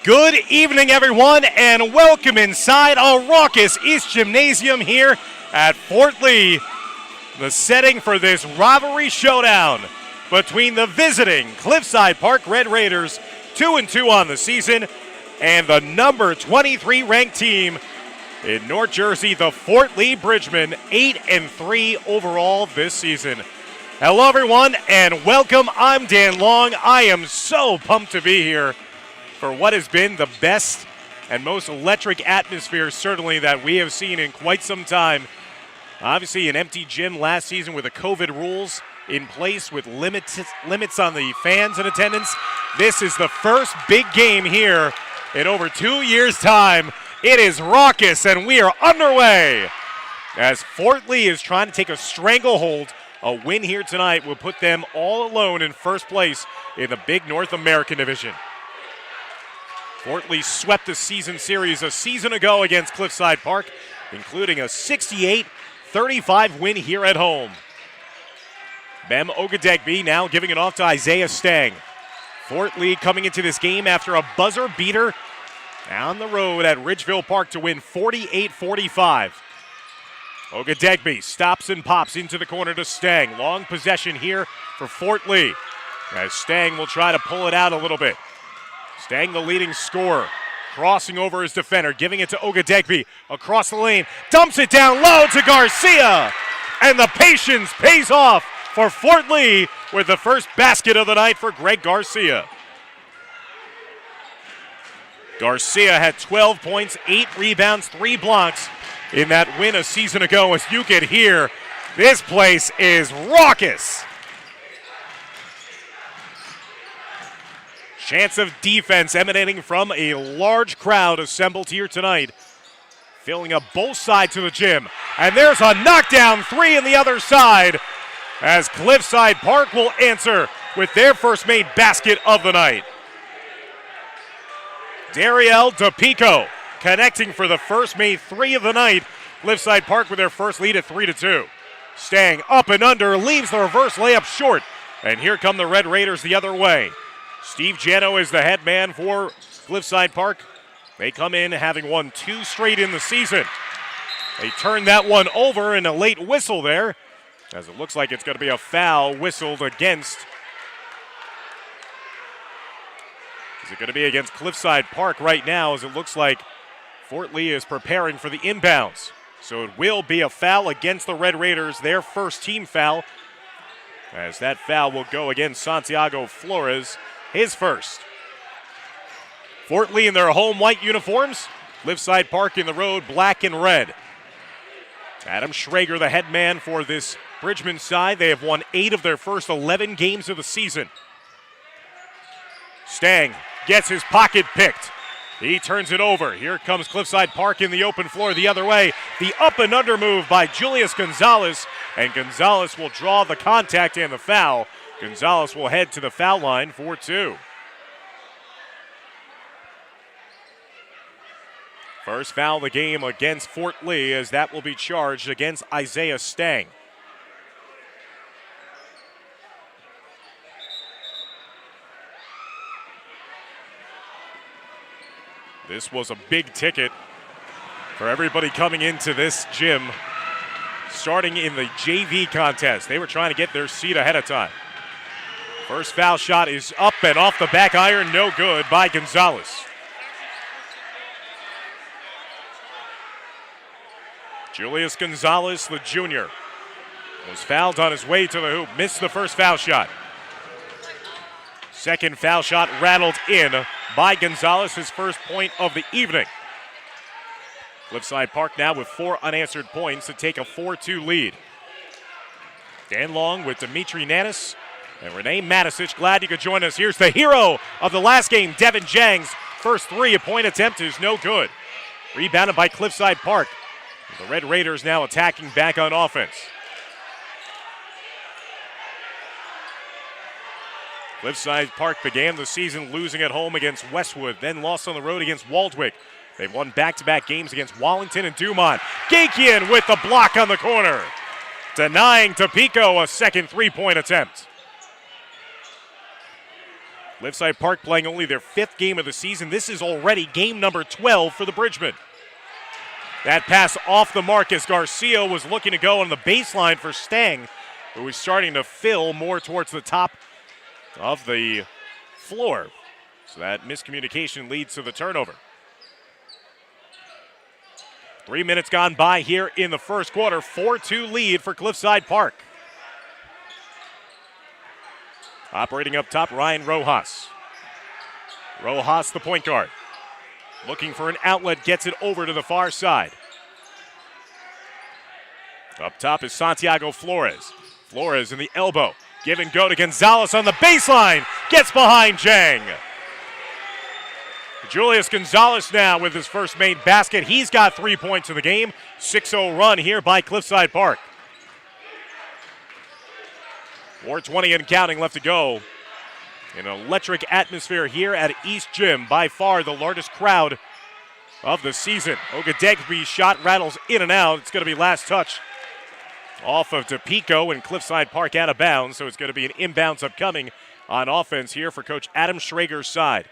Good evening, everyone, and welcome inside a raucous East Gymnasium here at Fort Lee. The setting for this rivalry showdown between the visiting Cliffside Park Red Raiders, 2-2 on the season, and the number 23 ranked team in North Jersey, the Fort Lee Bridgemen, 8-3 overall this season. Hello, everyone, and welcome. I'm Dan Long. I am so pumped to be here for what has been the best and most electric atmosphere, certainly, that we have seen in quite some time. Obviously, an empty gym last season with the COVID rules in place with limits on the fans in attendance. This is the first big game here in over 2 years' time. It is raucous, and we are underway as Fort Lee is trying to take a stranglehold. A win here tonight will put them all alone in first place in the Big North American Division. Fort Lee swept the season series a season ago against Cliffside Park, including a 68-35 win here at home. Bem Ogadegbe now giving it off to Isaiah Stang. Fort Lee coming into this game after a buzzer beater on the road at Ridgeville Park to win 48-45. Ogadegbe stops and pops into the corner to Stang. Long possession here for Fort Lee as Stang will try to pull it out a little bit. Stang, the leading scorer, crossing over his defender, giving it to Ogadegbe across the lane, dumps it down low to Garcia, and the patience pays off for Fort Lee with the first basket of the night for Greg Garcia. Garcia had 12 points, 8 rebounds, 3 blocks in that win a season ago. As you can hear, this place is raucous. Chance of defense emanating from a large crowd assembled here tonight, filling up both sides of the gym. And there's a knockdown three on the other side as Cliffside Park will answer with their first made basket of the night. Dariel DePico connecting for the first made three of the night. Cliffside Park with their first lead at 3-2. Stang up and under, leaves the reverse layup short. And here come the Red Raiders the other way. Steve Jano is the head man for Cliffside Park. They come in having won 2 straight in the season. They turn that one over in a late whistle there, as it looks like it's going to be a foul whistled against. Is it going to be against Cliffside Park right now, as it looks like Fort Lee is preparing for the inbounds. So it will be a foul against the Red Raiders, their first team foul, as that foul will go against Santiago Flores, his first. Fort Lee in their home white uniforms. Cliffside Park in the road, black and red. Adam Schrager, the head man for this Bridgeman side. They have won 8 of their first 11 games of the season. Stang gets his pocket picked. He turns it over. Here comes Cliffside Park in the open floor the other way. The up and under move by Julius Gonzalez, and Gonzalez will draw the contact and the foul. Gonzalez will head to the foul line for 2. First foul of the game against Fort Lee, as that will be charged against Isaiah Stang. This was a big ticket for everybody coming into this gym, starting in the JV contest. They were trying to get their seat ahead of time. First foul shot is up and off the back iron, no good by Gonzalez. Julius Gonzalez, the junior, was fouled on his way to the hoop, missed the first foul shot. Second foul shot rattled in by Gonzalez, his first point of the evening. Cliffside Park now with 4 unanswered points to take a 4-2 lead. Dan Long with Dimitri Nanis and Renee Matisic. Glad you could join us. Here's the hero of the last game, Devin Jang's first 3-point attempt is no good. Rebounded by Cliffside Park. The Red Raiders now attacking back on offense. Cliffside Park began the season losing at home against Westwood, then lost on the road against Waldwick. They've won back-to-back games against Wallington and Dumont. Gakian with the block on the corner, denying DePico a second 3-point attempt. Cliffside Park playing only their 5th game of the season. This is already game number 12 for the Bridgemen. That pass off the mark as Garcia was looking to go on the baseline for Stang, who was starting to fill more towards the top of the floor. So that miscommunication leads to the turnover. 3 minutes gone by here in the first quarter. 4-2 lead for Cliffside Park. Operating up top, Ryan Rojas. Rojas, the point guard. Looking for an outlet, gets it over to the far side. Up top is Santiago Flores. Flores in the elbow. Give and go to Gonzalez on the baseline. Gets behind Jang. Julius Gonzalez now with his first made basket. He's got 3 points in the game. 6-0 run here by Cliffside Park. 4:20 and counting left to go. An electric atmosphere here at East Gym. By far the largest crowd of the season. Ogadegbe's shot rattles in and out. It's going to be last touch off of DePico and Cliffside Park out of bounds. So it's going to be an inbounds upcoming on offense here for Coach Adam Schrager's side.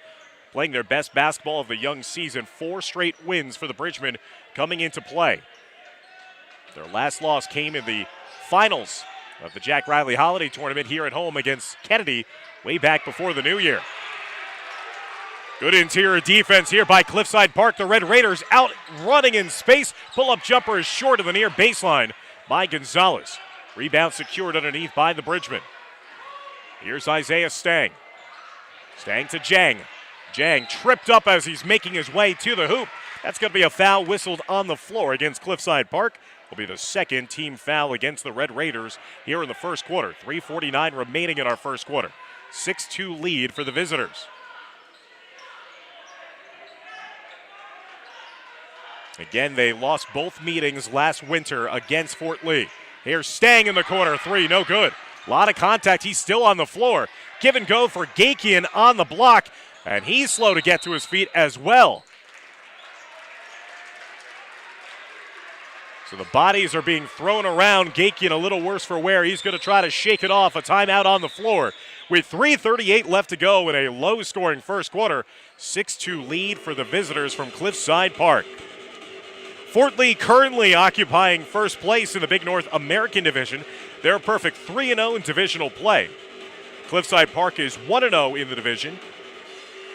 Playing their best basketball of the young season. 4 straight wins for the Bridgemen coming into play. Their last loss came in the finals of the Jack Riley Holiday Tournament here at home against Kennedy way back before the new year. Good interior defense here by Cliffside Park. The Red Raiders out running in space. Pull-up jumper is short of the near baseline by Gonzalez. Rebound secured underneath by the Bridgemen. Here's Isaiah Stang. Stang to Jang. Jang tripped up as he's making his way to the hoop. That's going to be a foul whistled on the floor against Cliffside Park. Will be the second team foul against the Red Raiders here in the first quarter. 3:49 remaining in our first quarter. 6-2 lead for the visitors. Again, they lost both meetings last winter against Fort Lee. Here's Stang in the corner. 3, no good. A lot of contact. He's still on the floor. Give and go for Gakian on the block, and he's slow to get to his feet as well. So the bodies are being thrown around. Gakian a little worse for wear. He's going to try to shake it off. A timeout on the floor with 3:38 left to go in a low-scoring first quarter. 6-2 lead for the visitors from Cliffside Park. Fort Lee currently occupying first place in the Big North American Division. They're a perfect 3-0 in divisional play. Cliffside Park is 1-0 in the division,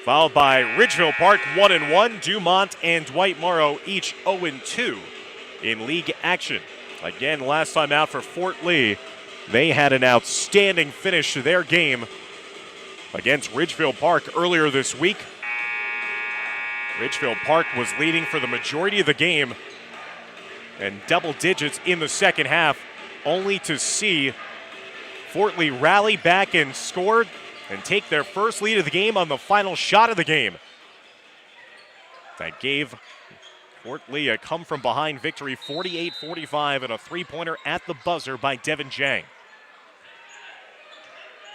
followed by Ridgeville Park 1-1. Dumont and Dwight Morrow each 0-2 in league action. Again, last time out for Fort Lee, they had an outstanding finish to their game against Ridgeville Park earlier this week. Ridgeville Park was leading for the majority of the game and double digits in the second half, only to see Fort Lee rally back and score and take their first lead of the game on the final shot of the game. That gave Fort Lee a come-from-behind victory, 48-45, and a three-pointer at the buzzer by Devin Jang.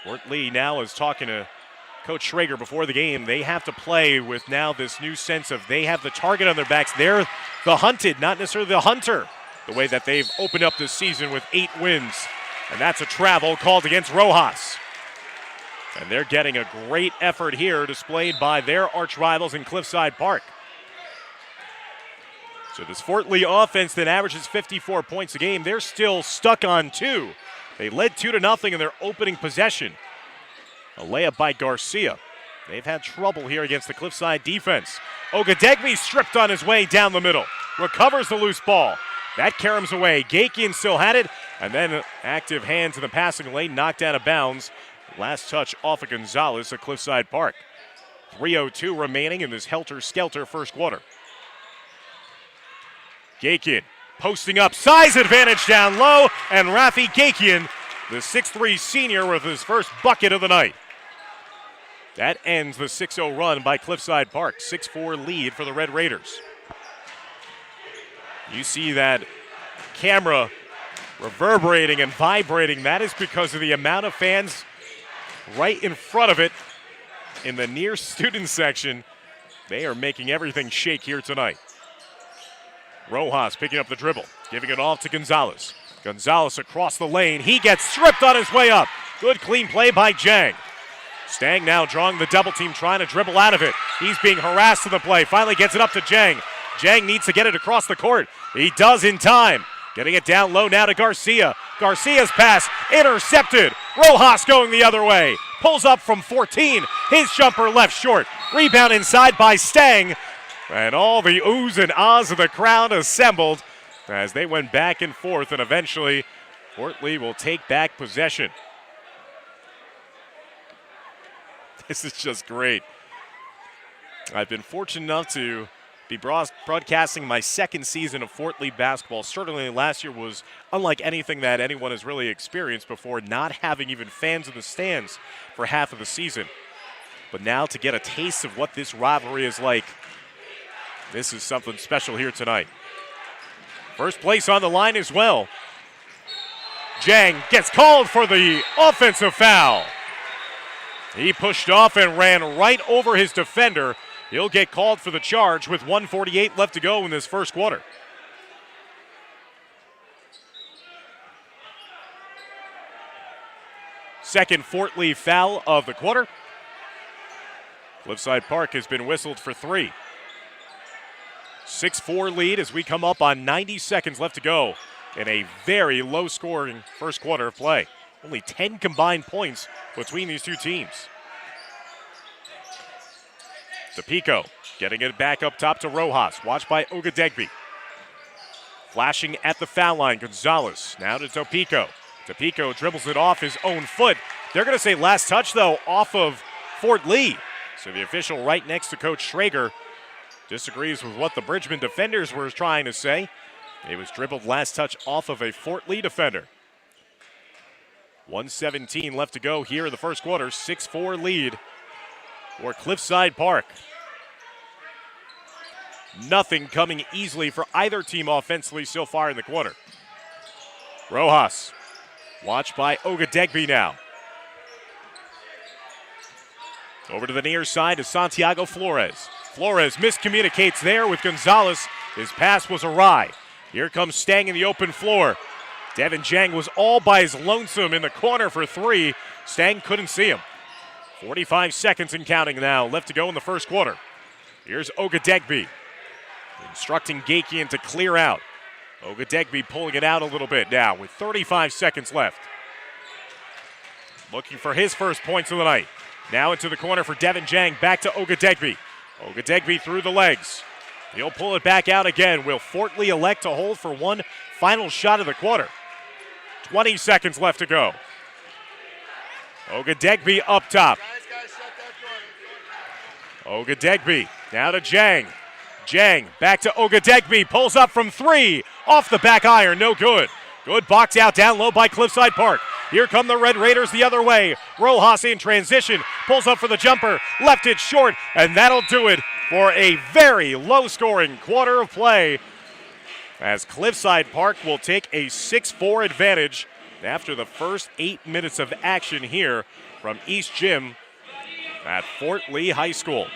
Fort Lee now is talking to Coach Schrager before the game. They have to play with now this new sense of they have the target on their backs. They're the hunted, not necessarily the hunter, the way that they've opened up this season with 8 wins. And that's a travel called against Rojas. And they're getting a great effort here displayed by their arch rivals in Cliffside Park. So this Fort Lee offense that averages 54 points a game, they're still stuck on 2. They led 2-0 in their opening possession. A layup by Garcia. They've had trouble here against the Cliffside defense. Ogadegbe stripped on his way down the middle. Recovers the loose ball. That caroms away. Gakian still had it. And then active hands in the passing lane, knocked out of bounds. Last touch off of Gonzalez at Cliffside Park. 3:02 remaining in this helter-skelter first quarter. Gakian posting up, size advantage down low, and Rafi Gakian, the 6'3 senior, with his first bucket of the night. That ends the 6-0 run by Cliffside Park. 6-4 lead for the Red Raiders. You see that camera reverberating and vibrating. That is because of the amount of fans right in front of it in the near student section. They are making everything shake here tonight. Rojas picking up the dribble, giving it off to Gonzalez. Gonzalez across the lane. He gets stripped on his way up. Good clean play by Jang. Stang now drawing the double team, trying to dribble out of it. He's being harassed in the play. Finally gets it up to Jang. Jang needs to get it across the court. He does in time. Getting it down low now to Garcia. Garcia's pass intercepted. Rojas going the other way. Pulls up from 14. His jumper left short. Rebound inside by Stang. And all the oohs and ahs of the crowd assembled as they went back and forth, and eventually Fort Lee will take back possession. This is just great. I've been fortunate enough to be broadcasting my second season of Fort Lee basketball. Certainly last year was unlike anything that anyone has really experienced before, not having even fans in the stands for half of the season. But now to get a taste of what this rivalry is like, this is something special here tonight. First place on the line as well. Jang gets called for the offensive foul. He pushed off and ran right over his defender. He'll get called for the charge with 1:48 left to go in this first quarter. Second Fort Lee foul of the quarter. Cliffside Park has been whistled for 3. 6-4 lead as we come up on 90 seconds left to go in a very low-scoring first quarter of play. Only 10 combined points between these two teams. DePico getting it back up top to Rojas, watched by Ogadegbe. Flashing at the foul line, Gonzalez now to DePico. DePico dribbles it off his own foot. They're going to say last touch, though, off of Fort Lee. So the official right next to Coach Schrager disagrees with what the Bridgman defenders were trying to say. It was dribbled last touch off of a Fort Lee defender. 1:17 left to go here in the first quarter. 6-4 lead for Cliffside Park. Nothing coming easily for either team offensively so far in the quarter. Rojas, watched by Ogadegbe now. Over to the near side to Santiago Flores. Flores miscommunicates there with Gonzalez. His pass was awry. Here comes Stang in the open floor. Devin Jang was all by his lonesome in the corner for 3. Stang couldn't see him. 45 seconds and counting now left to go in the first quarter. Here's Ogadegbe instructing Gakian to clear out. Ogadegbe pulling it out a little bit now with 35 seconds left. Looking for his first points of the night. Now into the corner for Devin Jang, back to Ogadegbe. Ogadegbe through the legs. He'll pull it back out again. Will Fort Lee elect to hold for one final shot of the quarter? 20 seconds left to go. Ogadegbe up top. Ogadegbe now to Jang. Jang back to Ogadegbe. Pulls up from 3. Off the back iron. No good. Good box out down low by Cliffside Park. Here come the Red Raiders the other way. Rojas in transition. Pulls up for the jumper. Left it short. And that'll do it for a very low-scoring quarter of play, as Cliffside Park will take a 6-4 advantage after the first 8 minutes of action here from East Gym at Fort Lee High School.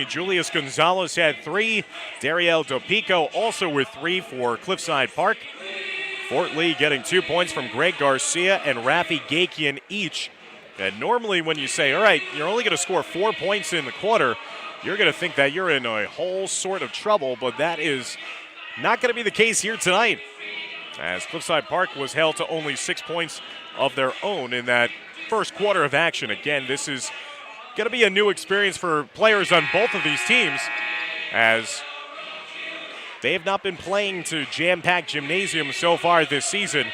Julius Gonzalez had 3. Dariel DePico also with 3 for Cliffside Park. Fort Lee getting 2 points from Greg Garcia and Rafi Gakian each. And normally when you say, all right, you're only going to score 4 points in the quarter, you're going to think that you're in a whole sort of trouble, but that is not going to be the case here tonight, as Cliffside Park was held to only 6 points of their own in that first quarter of action. Again, this is going to be a new experience for players on both of these teams, as they have not been playing to jam-packed gymnasium so far this season.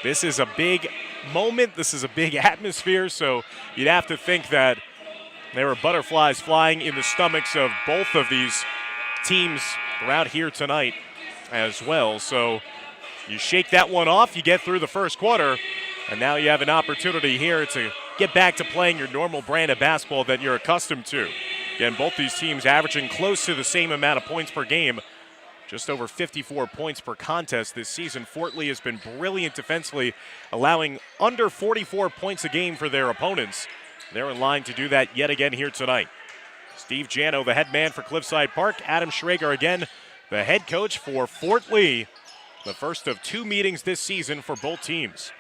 This is a big moment. This is a big atmosphere, so you'd have to think that there were butterflies flying in the stomachs of both of these teams around here tonight as well. So you shake that one off, you get through the first quarter, and now you have an opportunity here to get back to playing your normal brand of basketball that you're accustomed to. Again, both these teams averaging close to the same amount of points per game, just over 54 points per contest this season. Fort Lee has been brilliant defensively, allowing under 44 points a game for their opponents. They're in line to do that yet again here tonight. Steve Jano, the head man for Cliffside Park. Adam Schrager, again, the head coach for Fort Lee. The first of 2 meetings this season for both teams.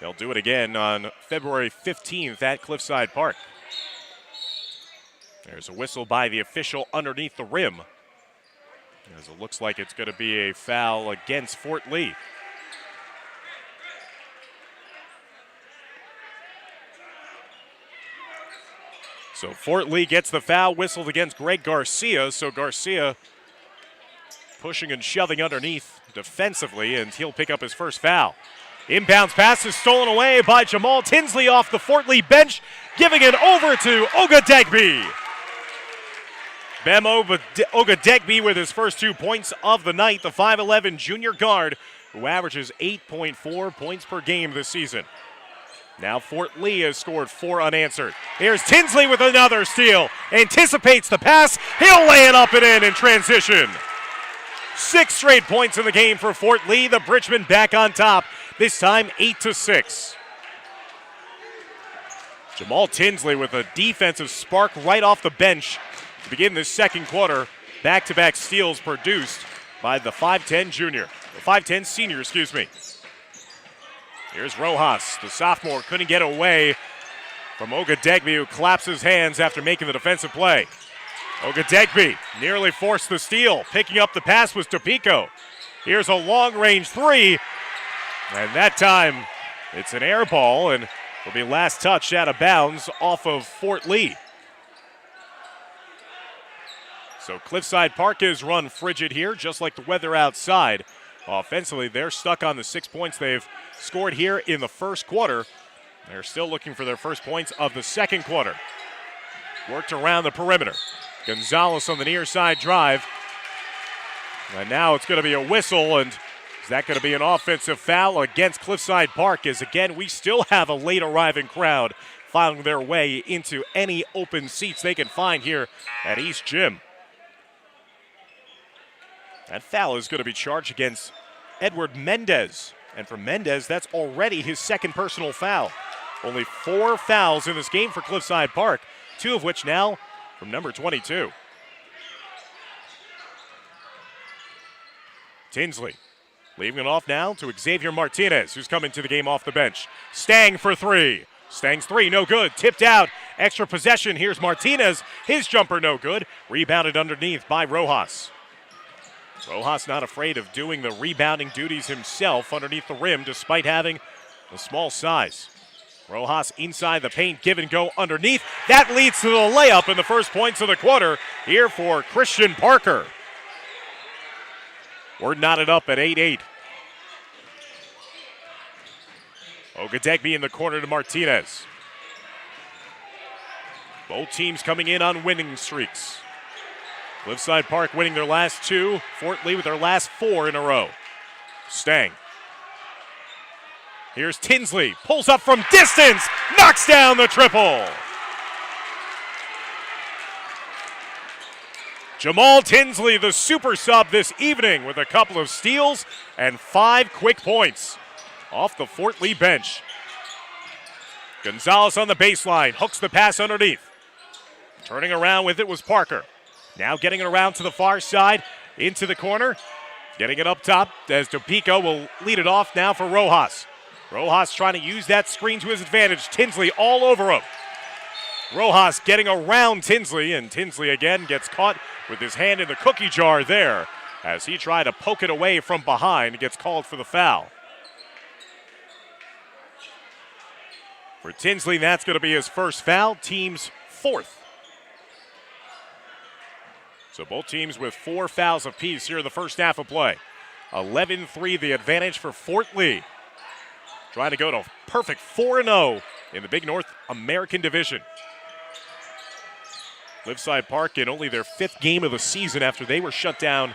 They'll do it again on February 15th at Cliffside Park. There's a whistle by the official underneath the rim, as it looks like it's going to be a foul against Fort Lee. So Fort Lee gets the foul whistled against Greg Garcia. So Garcia pushing and shoving underneath defensively, and he'll pick up his first foul. Inbounds pass is stolen away by Jamal Tinsley off the Fort Lee bench, giving it over to Ogadegbe. Bem Ogadegbe with his first 2 points of the night, the 5'11 junior guard who averages 8.4 points per game this season. Now Fort Lee has scored 4 unanswered. Here's Tinsley with another steal. Anticipates the pass. He'll lay it up and in transition. 6 straight points in the game for Fort Lee. The Bridgemen back on top. This time 8-6. Jamal Tinsley with a defensive spark right off the bench to begin this second quarter. Back-to-back steals produced by the 5'10 senior, excuse me. Here's Rojas. The sophomore couldn't get away from Ogadegbe, who claps his hands after making the defensive play. Ogadegbe nearly forced the steal. Picking up the pass was Topico. Here's a long-range 3. And that time, it's an air ball, and will be last touched out of bounds off of Fort Lee. So Cliffside Park is run frigid here, just like the weather outside. Offensively, they're stuck on the 6 points they've scored here in the first quarter. They're still looking for their first points of the second quarter. Worked around the perimeter. Gonzalez on the near side drive. And now it's going to be a whistle, and is that going to be an offensive foul against Cliffside Park? As again, we still have a late arriving crowd finding their way into any open seats they can find here at East Gym. That foul is going to be charged against Edward Mendez. And for Mendez, that's already his second personal foul. Only 4 fouls in this game for Cliffside Park, 2 of which now from number 22. Tinsley leaving it off now to Xavier Martinez, who's coming to the game off the bench. Stang for 3. Stang's 3, no good. Tipped out. Extra possession. Here's Martinez. His jumper, no good. Rebounded underneath by Rojas. Rojas not afraid of doing the rebounding duties himself underneath the rim, despite having a small size. Rojas inside the paint, give and go underneath. That leads to the layup in the first points of the quarter here for Christian Parker. We're knotted up at 8-8. Ogadegbe in the corner to Martinez. Both teams coming in on winning streaks. Cliffside Park winning their last 2. Fort Lee with their last 4 in a row. Stang. Here's Tinsley. Pulls up from distance. Knocks down the triple. Jamal Tinsley, the super sub this evening, with a couple of steals and 5 quick points off the Fort Lee bench. Gonzalez on the baseline, hooks the pass underneath. Turning around with it was Parker. Now getting it around to the far side, into the corner. Getting it up top as Topico will lead it off now for Rojas. Rojas trying to use that screen to his advantage. Tinsley all over him. Rojas getting around Tinsley, and Tinsley again gets caught with his hand in the cookie jar there as he tried to poke it away from behind and gets called for the foul. For Tinsley, that's going to be his first foul, team's 4th. So both teams with 4 fouls apiece here in the first half of play. 11-3 the advantage for Fort Lee. Trying to go to perfect 4-0 in the Big North American Division. Cliffside Park in only their 5th game of the season after they were shut down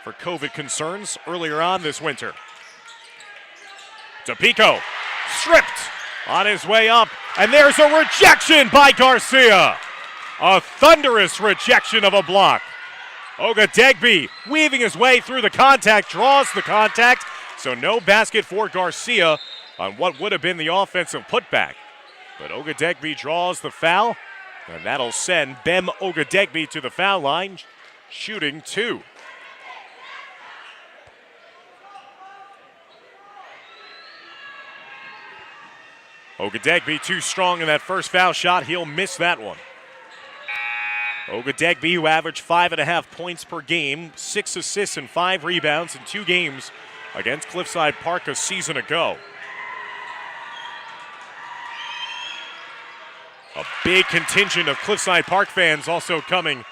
for COVID concerns earlier on this winter. Topico stripped on his way up, and there's a rejection by Garcia. A thunderous rejection of a block. Ogadegbe weaving his way through the contact, draws the contact, so no basket for Garcia on what would have been the offensive putback. But Ogadegbe draws the foul, and that'll send Bem Ogadegbe to the foul line, shooting 2. Ogadegbe too strong in that first foul shot. He'll miss that one. Ogadegbe, who averaged 5.5 points per game, 6 assists and 5 rebounds in 2 games against Cliffside Park a season ago. A big contingent of Cliffside Park fans also coming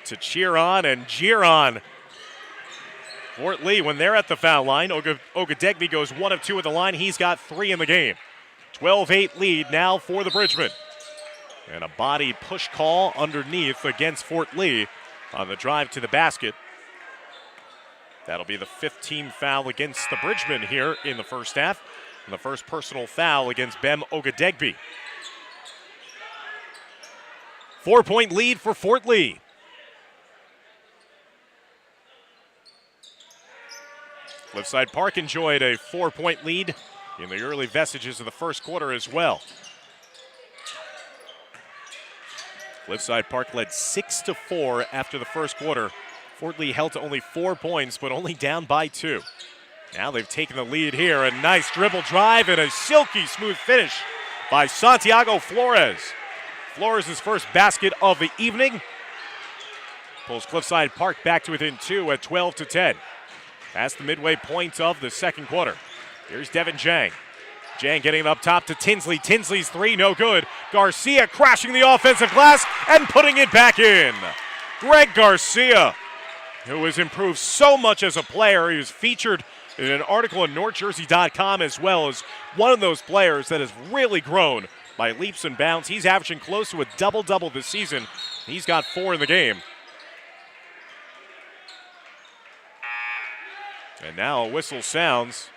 to cheer on and jeer on Fort Lee when they're at the foul line. Ogadegbe goes 1 of 2 at the line. He's got 3 in the game. 12-8 lead now for the Bridgemen. And a body push call underneath against Fort Lee on the drive to the basket. That'll be the 5th team foul against the Bridgemen here in the first half. And the first personal foul against Bem Ogadegbe. 4-point lead for Fort Lee. Cliffside Park enjoyed a 4-point lead in the early vestiges of the first quarter as well. Cliffside Park led 6-4 after the first quarter. Fort Lee held to only 4 points, but only down by 2. Now they've taken the lead here. A nice dribble drive and a silky smooth finish by Santiago Flores. Flores' first basket of the evening. Pulls Cliffside Park back to within 2 at 12-10. Past the midway point of the second quarter. Here's Devin Jang. Jang getting it up top to Tinsley. Tinsley's 3, no good. Garcia crashing the offensive glass and putting it back in. Greg Garcia, who has improved so much as a player. He was featured in an article on NorthJersey.com as well as one of those players that has really grown by leaps and bounds. He's averaging close to a double-double this season. He's got 4 in the game. And now a whistle sounds.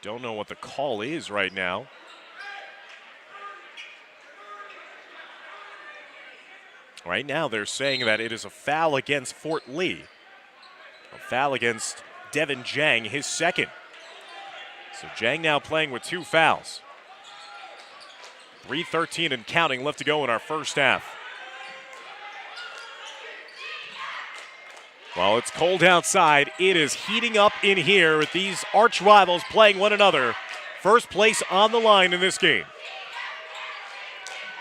Don't know what the call is right now. Right now they're saying that it is a foul against Fort Lee. A foul against Devin Jang, his second. So Jang now playing with 2 fouls. 3:13 and counting left to go in our first half. While it's cold outside, it is heating up in here with these arch rivals playing one another. First place on the line in this game.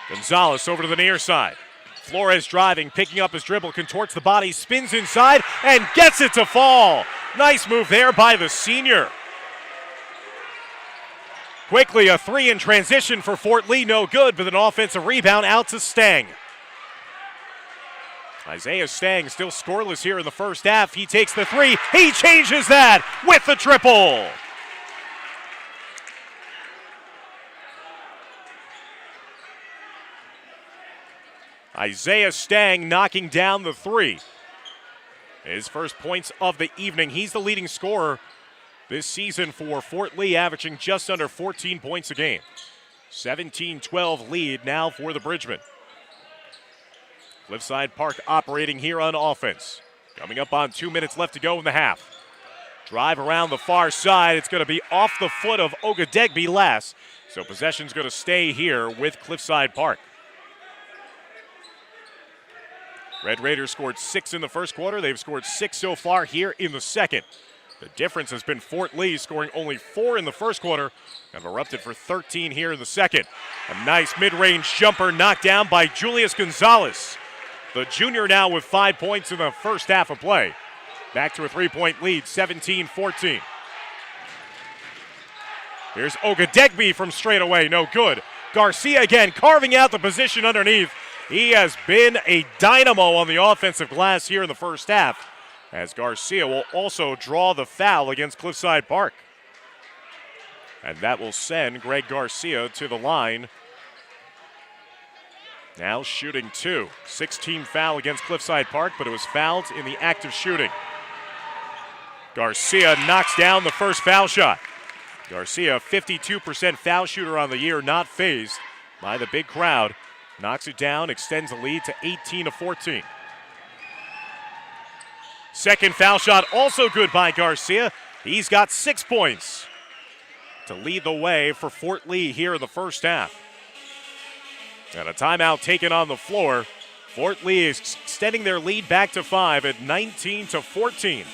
Gonzalez over to the near side. Flores driving, picking up his dribble, contorts the body, spins inside, and gets it to fall. Nice move there by the senior. Quickly, a 3 in transition for Fort Lee, no good, but an offensive rebound out to Stang. Isaiah Stang still scoreless here in the first half. He takes the 3. He changes that with the triple. Isaiah Stang knocking down the 3. His first points of the evening. He's the leading scorer this season for Fort Lee, averaging just under 14 points a game. 17-12 lead now for the Bridgemen. Cliffside Park operating here on offense. Coming up on 2 minutes left to go in the half. Drive around the far side. It's going to be off the foot of Ogadegbe last. So possession's going to stay here with Cliffside Park. Red Raiders scored 6 in the first quarter. They've scored 6 so far here in the second. The difference has been Fort Lee scoring only 4 in the first quarter and erupted for 13 here in the second. A nice mid-range jumper knocked down by Julius Gonzalez. The junior now with 5 points in the first half of play. Back to a 3-point lead, 17-14. Here's Ogadegbe from straight away, no good. Garcia again carving out the position underneath. He has been a dynamo on the offensive glass here in the first half, as Garcia will also draw the foul against Cliffside Park. And that will send Greg Garcia to the line. Now shooting 2. 6-team foul against Cliffside Park, but it was fouled in the act of shooting. Garcia knocks down the first foul shot. Garcia, 52% foul shooter on the year, not fazed by the big crowd. Knocks it down, extends the lead to 18-14. Second foul shot also good by Garcia. He's got 6 points to lead the way for Fort Lee here in the first half. And a timeout taken on the floor. Fort Lee is extending their lead back to 5 at 19-14.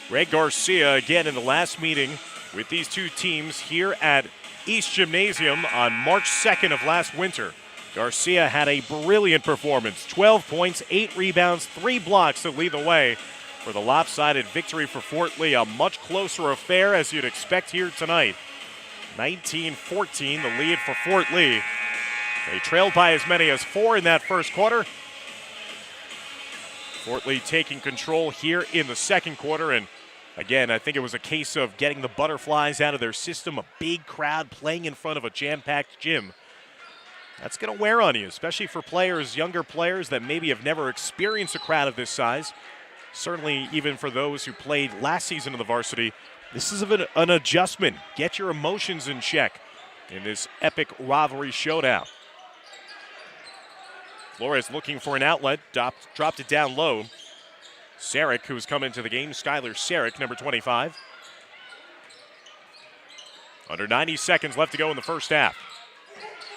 Greg Garcia again in the last meeting with these two teams here at East Gymnasium on March 2nd of last winter. Garcia had a brilliant performance, 12 points, 8 rebounds, 3 blocks to lead the way for the lopsided victory for Fort Lee. A much closer affair as you'd expect here tonight. 19-14, the lead for Fort Lee. They trailed by as many as 4 in that first quarter. Fort Lee taking control here in the second quarter, and again, I think it was a case of getting the butterflies out of their system, a big crowd playing in front of a jam-packed gym. That's going to wear on you, especially for players, younger players that maybe have never experienced a crowd of this size. Certainly even for those who played last season in the varsity, this is an adjustment. Get your emotions in check in this epic rivalry showdown. Flores looking for an outlet, dropped it down low. Sarek, who's come into the game, Skylar Sarek, number 25. Under 90 seconds left to go in the first half.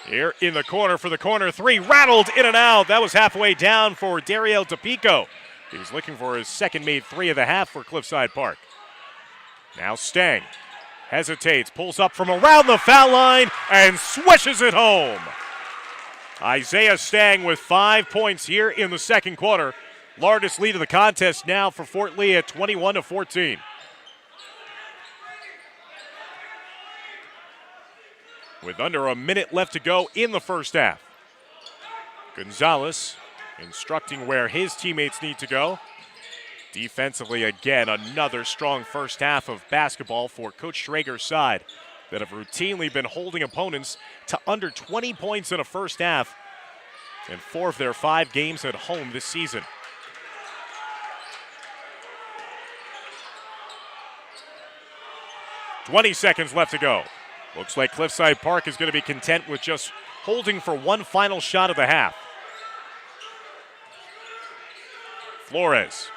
Here in the corner for the corner three, rattled in and out. That was halfway down for Dariel DePico. He was looking for his second made three of the half for Cliffside Park. Now Stang hesitates, pulls up from around the foul line, and swishes it home. Isaiah Stang with 5 points here in the second quarter. Largest lead of the contest now for Fort Lee at 21-14. With under a minute left to go in the first half. Gonzalez instructing where his teammates need to go. Defensively, again, another strong first half of basketball for Coach Schrager's side that have routinely been holding opponents to under 20 points in a first half in 4 of their 5 games at home this season. "20 seconds left to go. Looks like Cliffside Park is going to be content with just holding for one final shot of the half. Flores.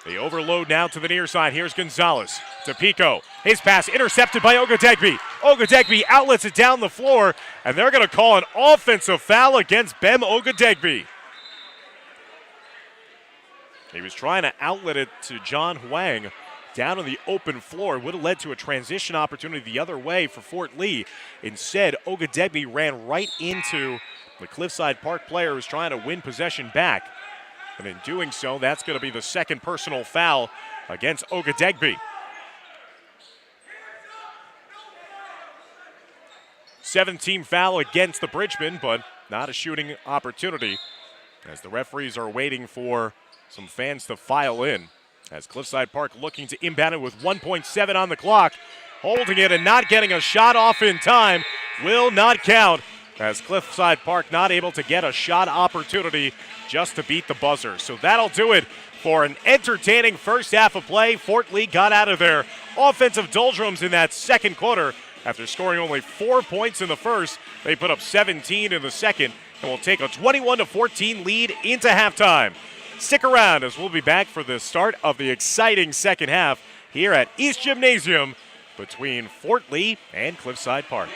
They overload now to the near side. Here's Gonzalez to Pico. His pass intercepted by Ogadegbe. Ogadegbe outlets it down the floor, and they're going to call an offensive foul against Bem Ogadegbe. He was trying to outlet it to John Huang down on the open floor. Would have led to a transition opportunity the other way for Fort Lee. Instead, Ogadegbe ran right into the Cliffside Park player who was trying to win possession back. And in doing so, that's going to be the second personal foul against Ogadegbe. 17 foul against the Bridgeman, but not a shooting opportunity as the referees are waiting for some fans to file in. As Cliffside Park looking to inbound it with 1.7 on the clock. Holding it and not getting a shot off in time will not count, as Cliffside Park not able to get a shot opportunity just to beat the buzzer. So that'll do it for an entertaining first half of play. Fort Lee got out of their offensive doldrums in that second quarter. After scoring only 4 points in the first, they put up 17 in the second and will take a 21-14 lead into halftime. Stick around as we'll be back for the start of the exciting second half here at East Gymnasium between Fort Lee and Cliffside Park.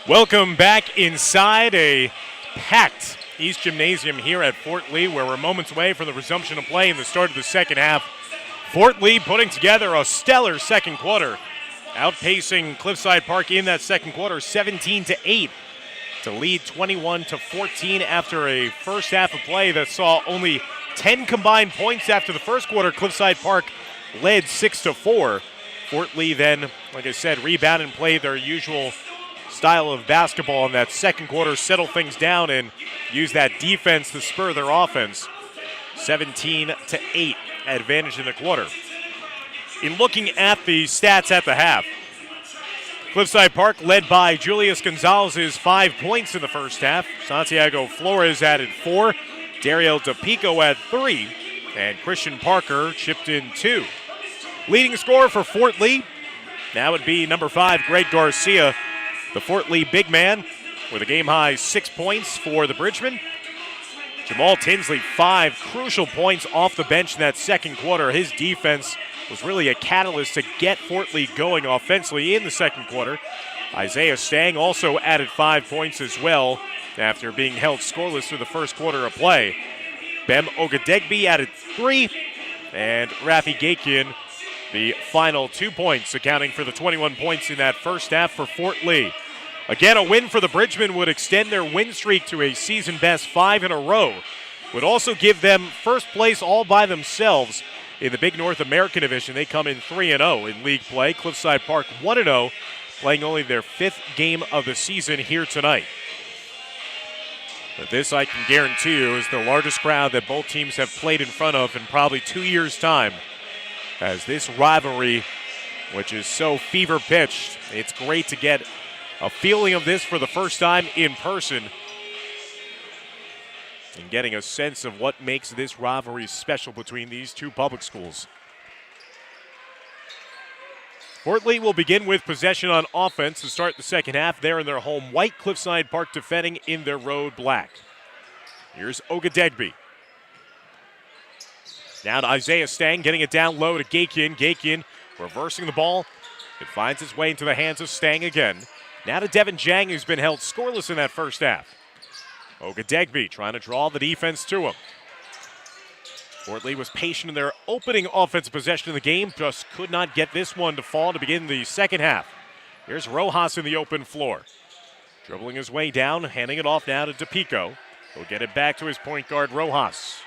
Welcome back inside a packed East Gymnasium here at Fort Lee, where we're moments away from the resumption of play in the start of the second half. Fort Lee putting together a stellar second quarter, outpacing Cliffside Park in that second quarter 17-8 to lead 21-14 after a first half of play that saw only 10 combined points after the first quarter. Cliffside Park led 6-4. Fort Lee then, like I said, rebounded and played their usual style of basketball in that second quarter, settle things down and use that defense to spur their offense. 17-8 advantage in the quarter. In looking at the stats at the half, Cliffside Park led by Julius Gonzalez's 5 points in the first half. Santiago Flores added 4, Dario DePico had 3, and Christian Parker chipped in 2. Leading scorer for Fort Lee, now would be number 5, Greg Garcia, the Fort Lee big man, with a game-high 6 points for the Bridgeman. Jamal Tinsley, 5 crucial points off the bench in that second quarter. His defense was really a catalyst to get Fort Lee going offensively in the second quarter. Isaiah Stang also added 5 points as well after being held scoreless through the first quarter of play. Bem Ogadegbe added 3, and Rafi Gakian the final 2 points, accounting for the 21 points in that first half for Fort Lee. Again, a win for the Bridgemen would extend their win streak to a season-best 5 in a row. Would also give them first place all by themselves in the Big North American Division. They come in 3-0 in league play. Cliffside Park 1-0, playing only their 5th game of the season here tonight. But this, I can guarantee you, is the largest crowd that both teams have played in front of in probably 2 years' time. As this rivalry, which is so fever-pitched, it's great to get a feeling of this for the first time in person and getting a sense of what makes this rivalry special between these two public schools. Fort Lee will begin with possession on offense to start the second half. They're in their home white, Cliffside Park defending in their road black. Here's Ogadegbe. Now to Isaiah Stang, getting it down low to Gakian. Gakian reversing the ball. It finds its way into the hands of Stang again. Now to Devin Jang, who's been held scoreless in that first half. Ogadegbe trying to draw the defense to him. Fort Lee was patient in their opening offensive possession of the game, just could not get this one to fall to begin the second half. Here's Rojas in the open floor. Dribbling his way down, handing it off now to DePico. He'll get it back to his point guard, Rojas.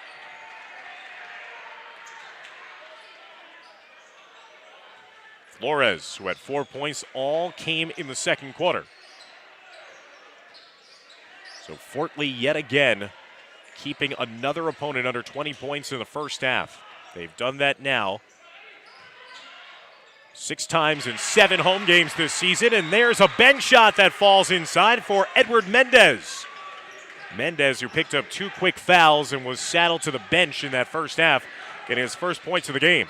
Flores, who had 4 points, all came in the second quarter. So Fort Lee yet again keeping another opponent under 20 points in the first half. They've done that now 6 times in 7 home games this season, and there's a bench shot that falls inside for Edward Mendez. Mendez, who picked up 2 quick fouls and was saddled to the bench in that first half, getting his first points of the game.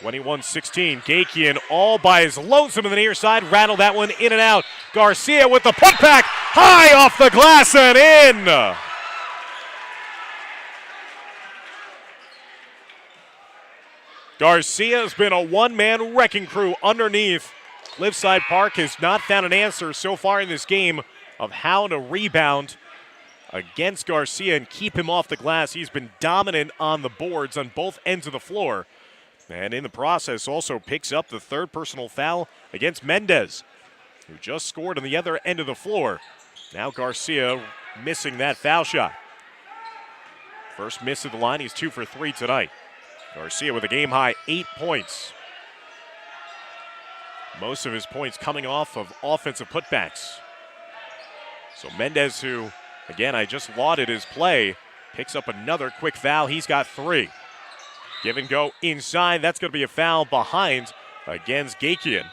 21-16, Gakian all by his lonesome on the near side, rattled that one in and out. Garcia with the putback, high off the glass and in. Garcia has been a one-man wrecking crew underneath. Cliffside Park has not found an answer so far in this game of how to rebound against Garcia and keep him off the glass. He's been dominant on the boards on both ends of the floor. And in the process also picks up the 3rd personal foul against Mendez, who just scored on the other end of the floor. Now Garcia missing that foul shot. First miss at the line, he's 2 for 3 tonight. Garcia with a game-high 8 points. Most of his points coming off of offensive putbacks. So Mendez, who, again, I just lauded his play, picks up another quick foul. He's got 3. Give and go inside. That's going to be a foul behind against Gakian.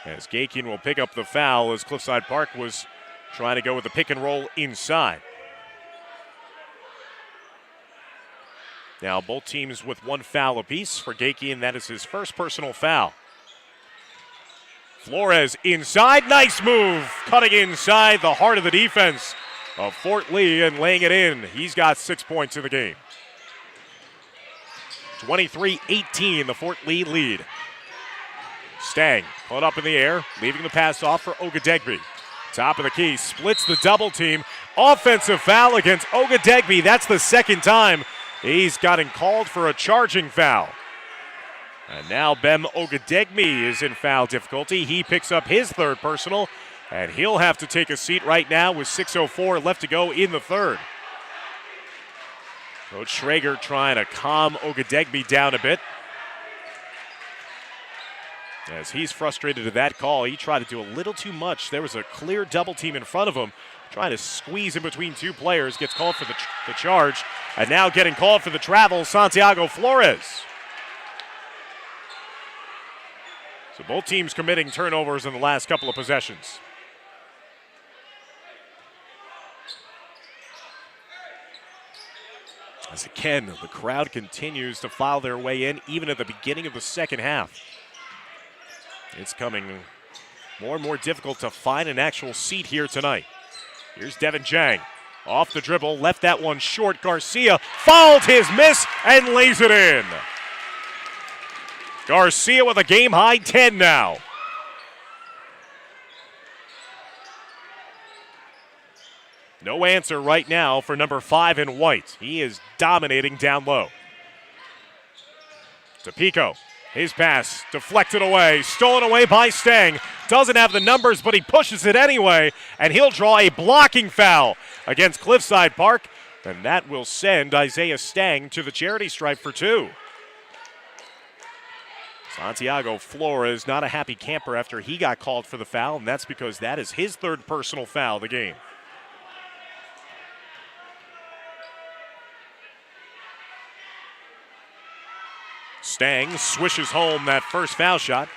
As Gakian will pick up the foul as Cliffside Park was trying to go with the pick and roll inside. Now both teams with 1 foul apiece. For Gakian, that is his first personal foul. Flores inside. Nice move. Cutting inside the heart of the defense of Fort Lee and laying it in. He's got 6 points in the game. 23-18, the Fort Lee lead. Stang put up in the air, leaving the pass off for Ogadegbe. Top of the key, splits the double team. Offensive foul against Ogadegbe. That's the second time he's gotten called for a charging foul. And now Bem Ogadegbe is in foul difficulty. He picks up his third personal, and he'll have to take a seat right now with 6:04 left to go in the third. Coach Schrager trying to calm Ogadegbe down a bit. As he's frustrated at that call, he tried to do a little too much. There was a clear double team in front of him, trying to squeeze in between two players. Gets called for the charge, and now getting called for the travel, Santiago Flores. So both teams committing turnovers in the last couple of possessions. As again, the crowd continues to file their way in, even at the beginning of the second half. It's coming more and more difficult to find an actual seat here tonight. Here's Devin Jang. Off the dribble, left that one short. Garcia fouled his miss and lays it in. Garcia with a game-high 10 now. No answer right now for number 5 in white. He is dominating down low. To Pico. His pass deflected away, stolen away by Stang. Doesn't have the numbers, but he pushes it anyway, and he'll draw a blocking foul against Cliffside Park, and that will send Isaiah Stang to the charity stripe for 2. Santiago Flores not a happy camper after he got called for the foul, and that's because that is his third personal foul of the game. Stang swishes home that first foul shot.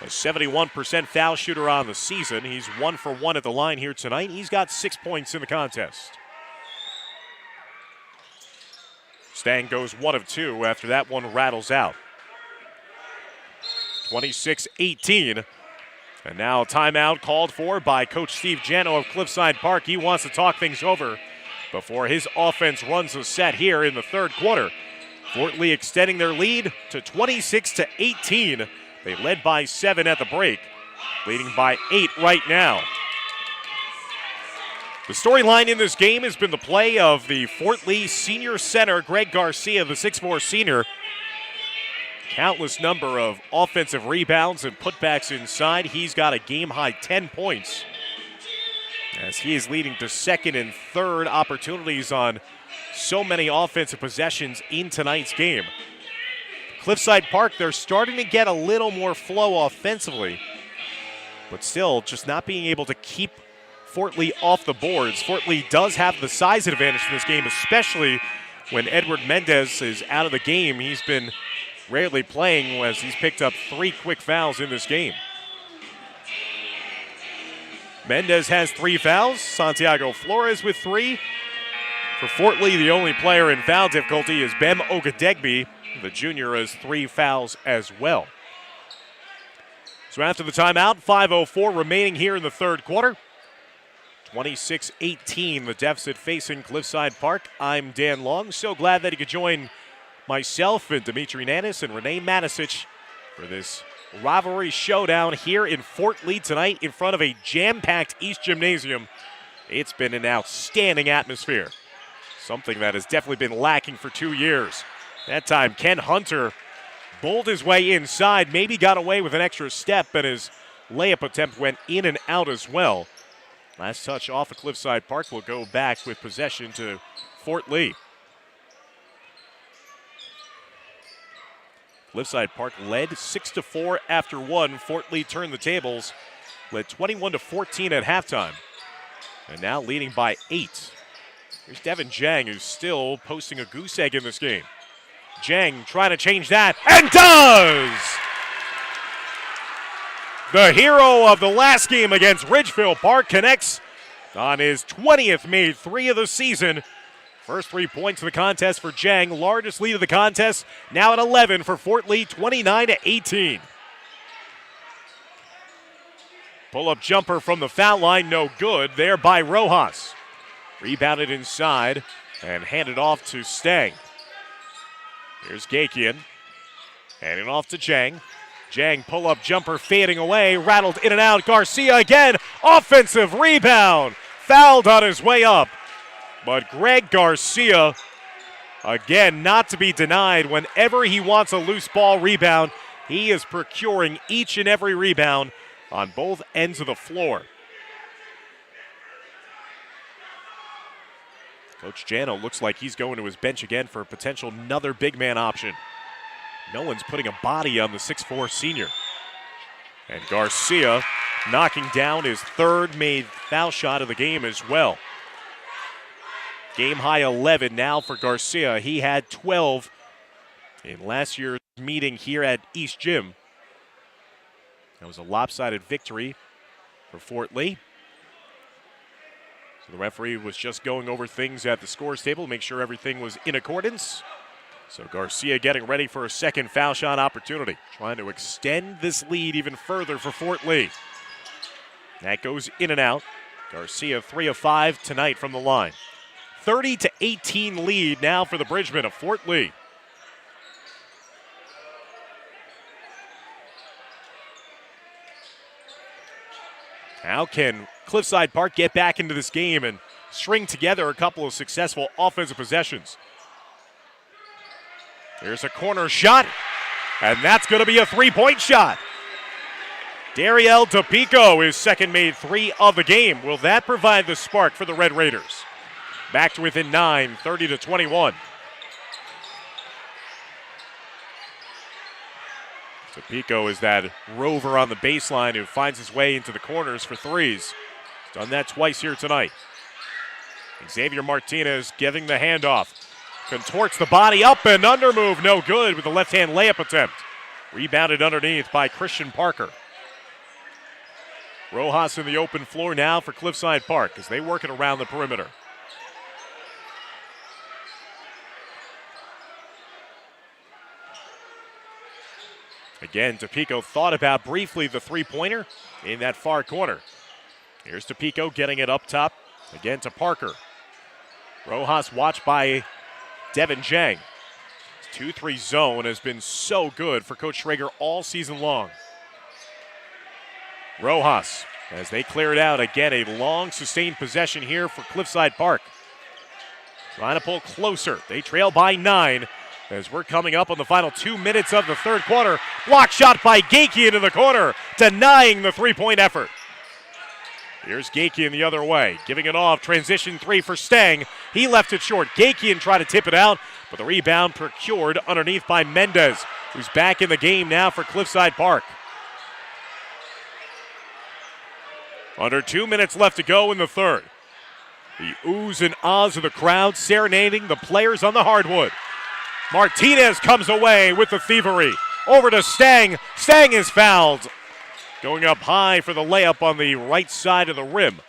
A 71% foul shooter on the season. He's 1 for 1 at the line here tonight. He's got 6 points in the contest. Stang goes 1 of 2 after that one rattles out. 26-18. And now a timeout called for by Coach Steve Jano of Cliffside Park. He wants to talk things over before his offense runs a set here in the third quarter. Fort Lee extending their lead to 26-18. They led by 7 at the break, leading by 8 right now. The storyline in this game has been the play of the Fort Lee senior center, Greg Garcia, the 6'4 senior. Countless number of offensive rebounds and putbacks inside. He's got a game-high 10 points as he is leading to second and third opportunities on so many offensive possessions in tonight's game. Cliffside Park, they're starting to get a little more flow offensively, but still just not being able to keep Fort Lee off the boards. Fort Lee does have the size advantage in this game, especially when Edward Mendez is out of the game. He's been rarely playing as he's picked up 3 quick fouls in this game. Mendez has 3 fouls. Santiago Flores with 3. For Fort Lee, the only player in foul difficulty is Bem Ogadegbe. The junior has 3 fouls as well. So after the timeout, 5:04 remaining here in the third quarter. 26-18, the deficit facing Cliffside Park. I'm Dan Long. So glad that you could join myself and Dimitri Nanis and Renee Matisic for this rivalry showdown here in Fort Lee tonight in front of a jam-packed East Gymnasium. It's been an outstanding atmosphere. Something that has definitely been lacking for 2 years. That time, Ken Hunter bowled his way inside, maybe got away with an extra step, and his layup attempt went in and out as well. Last touch off of Cliffside Park will go back with possession to Fort Lee. Cliffside Park led 6-4 after 1. Fort Lee turned the tables, led 21-14 at halftime, and now leading by 8. Here's Devin Jang, who's still posting a goose egg in this game. Jang trying to change that, and does! The hero of the last game against Ridgefield Park connects on his 20th made 3 of the season. First 3 points of the contest for Jang, largest lead of the contest, now at 11 for Fort Lee, 29-18. Pull-up jumper from the foul line, no good there by Rojas. Rebounded inside and handed off to Stang. Here's Gakian. Handing off to Jang. Jang pull-up jumper fading away, rattled in and out. Garcia again, offensive rebound. Fouled on his way up. But Greg Garcia, again, not to be denied, whenever he wants a loose ball rebound, he is procuring each and every rebound on both ends of the floor. Coach Jano looks like he's going to his bench again for a potential another big man option. No one's putting a body on the 6'4 senior. And Garcia knocking down his third made foul shot of the game as well. Game high 11 now for Garcia. He had 12 in last year's meeting here at East Gym. That was a lopsided victory for Fort Lee. So the referee was just going over things at the scores table, make sure everything was in accordance. So Garcia getting ready for a second foul shot opportunity, trying to extend this lead even further for Fort Lee. That goes in and out. Garcia 3 of 5 tonight from the line. 30-18 lead now for the Bridgemen of Fort Lee. How can Cliffside Park get back into this game and string together a couple of successful offensive possessions? Here's a corner shot, and that's going to be a three-point shot. Dariel DePico, his second made three of the game. Will that provide the spark for the Red Raiders? Back to within 9, 30-21. DePico is that rover on the baseline who finds his way into the corners for threes. He's done that twice here tonight. Xavier Martinez giving the handoff. Contorts the body up and under move, no good with the left-hand layup attempt. Rebounded underneath by Christian Parker. Rojas in the open floor now for Cliffside Park as they work it around the perimeter. Again, DePico thought about briefly the three-pointer in that far corner. Here's DePico getting it up top, again to Parker. Rojas watched by Devin Jang. His 2-3 zone has been so good for Coach Schrager all season long. Rojas, as they clear it out, again a long sustained possession here for Cliffside Park. Trying to pull closer. They trail by 9 as we're coming up on the final 2 minutes of the third quarter. Block shot by Gakian in the corner, denying the three-point effort. Here's Gakian the other way, giving it off. Transition three for Stang. He left it short. Gakian tried to tip it out, but the rebound procured underneath by Mendez, who's back in the game now for Cliffside Park. Under 2 minutes left to go in the third. The oohs and ahs of the crowd serenading the players on the hardwood. Martinez comes away with the thievery. Over to Stang. Stang is fouled. Going up high for the layup on the right side of the rim.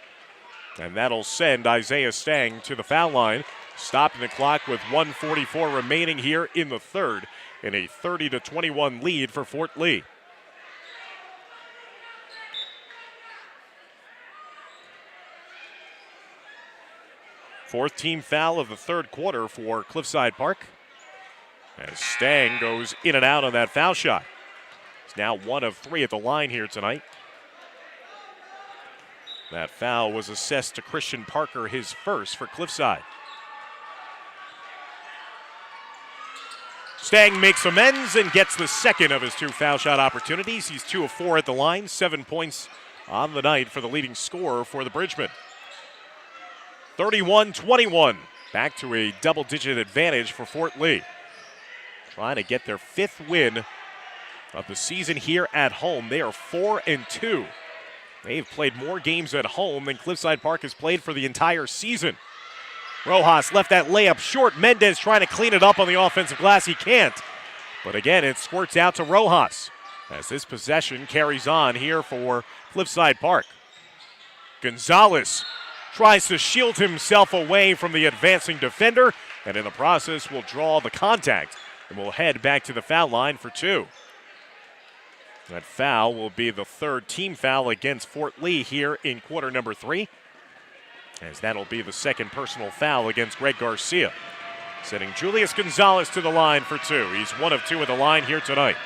And that'll send Isaiah Stang to the foul line. Stopping the clock with 1:44 remaining here in the third. In a 30-21 lead for Fort Lee. Fourth team foul of the third quarter for Cliffside Park. As Stang goes in and out on that foul shot. He's now 1 of 3 at the line here tonight. That foul was assessed to Christian Parker, his first for Cliffside. Stang makes amends and gets the second of his 2 foul shot opportunities. He's 2 of 4 at the line, 7 points on the night for the leading scorer for the Bridgemen. 31-21, back to a double-digit advantage for Fort Lee. Trying to get their 5th win of the season here at home. They are 4-2. They've played more games at home than Cliffside Park has played for the entire season. Rojas left that layup short. Mendez trying to clean it up on the offensive glass. He can't. But again, it squirts out to Rojas as this possession carries on here for Cliffside Park. Gonzalez tries to shield himself away from the advancing defender, and in the process will draw the contact and will head back to the foul line for 2. That foul will be the 3rd team foul against Fort Lee here in quarter number 3, as that'll be the 2nd personal foul against Greg Garcia, sending Julius Gonzalez to the line for 2. He's 1 of 2 at the line here tonight.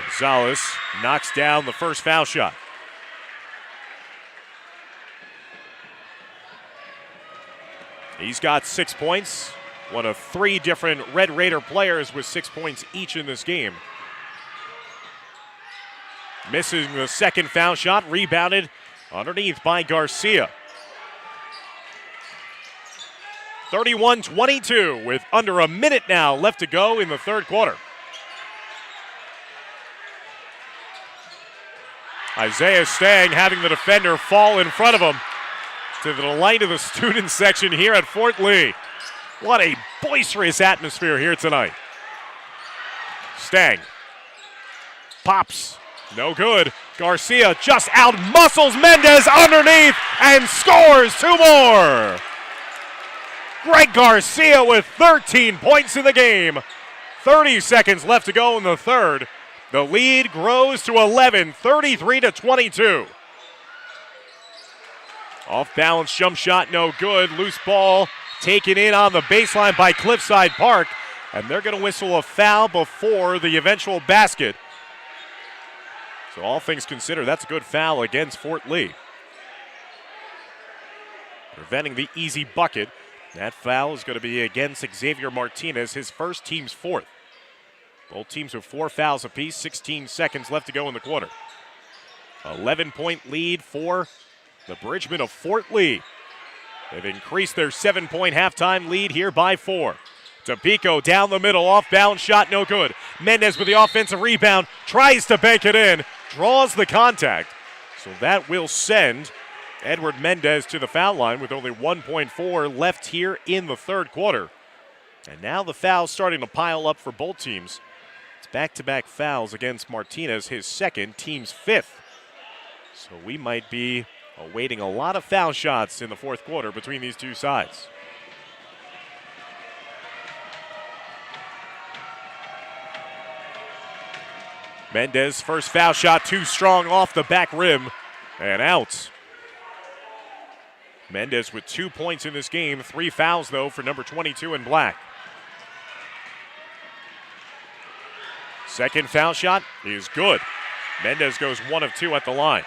Gonzalez knocks down the first foul shot. He's got 6 points. One of 3 different Red Raider players with 6 points each in this game. Missing the second foul shot, rebounded underneath by Garcia. 31-22 with under a minute now left to go in the third quarter. Isaiah Stang having the defender fall in front of him, to the delight of the student section here at Fort Lee. What a boisterous atmosphere here tonight. Stang pops, no good. Garcia just out-muscles Mendez underneath and scores 2 more. Greg Garcia with 13 points in the game. 30 seconds left to go in the third. The lead grows to 11, 33-22. Off-balance jump shot, no good. Loose ball taken in on the baseline by Cliffside Park, and they're going to whistle a foul before the eventual basket. So all things considered, that's a good foul against Fort Lee. Preventing the easy bucket. That foul is going to be against Xavier Martinez, his first, team's 4th. Both teams with 4 fouls apiece, 16 seconds left to go in the quarter. 11-point lead for the Bridgemen of Fort Lee. They've increased their 7-point halftime lead here by 4. Tapico down the middle, off-balance shot, no good. Mendez with the offensive rebound, tries to bank it in, draws the contact. So that will send Edward Mendez to the foul line with only 1.4 left here in the third quarter. And now the fouls starting to pile up for both teams. It's back-to-back fouls against Martinez, his second, team's 5th. So we might be awaiting a lot of foul shots in the fourth quarter between these two sides. Mendez, first foul shot, too strong off the back rim and out. Mendez with 2 points in this game, 3 fouls though for number 22 in black. Second foul shot is good. Mendez goes 1 of 2 at the line.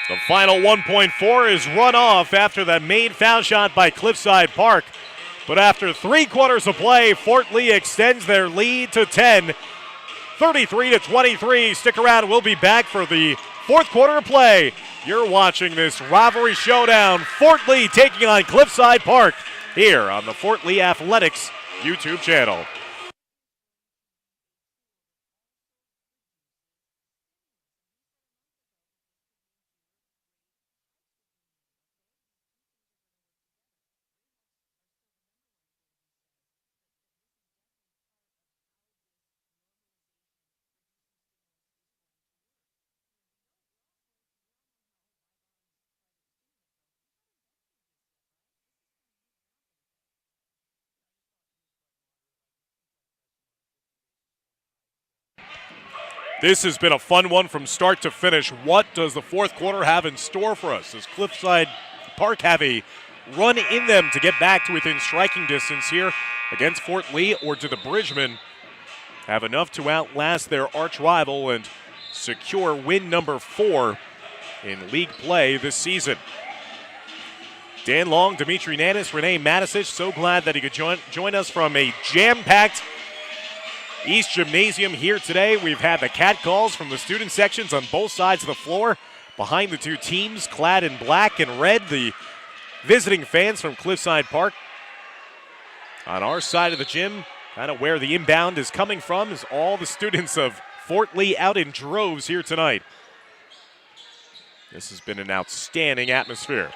The final 1.4 is run off after that made foul shot by Cliffside Park. But after 3 quarters of play, Fort Lee extends their lead to 10, 33-23. Stick around, we'll be back for the fourth quarter of play. You're watching this rivalry showdown, Fort Lee taking on Cliffside Park, here on the Fort Lee Athletics YouTube channel. This has been a fun one from start to finish. What does the fourth quarter have in store for us? Does Cliffside Park have a run in them to get back to within striking distance here against Fort Lee, or do the Bridgemen have enough to outlast their arch rival and secure win number 4 in league play this season? Dan Long, Dimitri Nanis, Renee Matisich, so glad that he could join us from a jam-packed East Gymnasium here today. We've had the cat calls from the student sections on both sides of the floor. Behind the two teams, clad in black and red, the visiting fans from Cliffside Park. On our side of the gym, kind of where the inbound is coming from, is all the students of Fort Lee out in droves here tonight. This has been an outstanding atmosphere.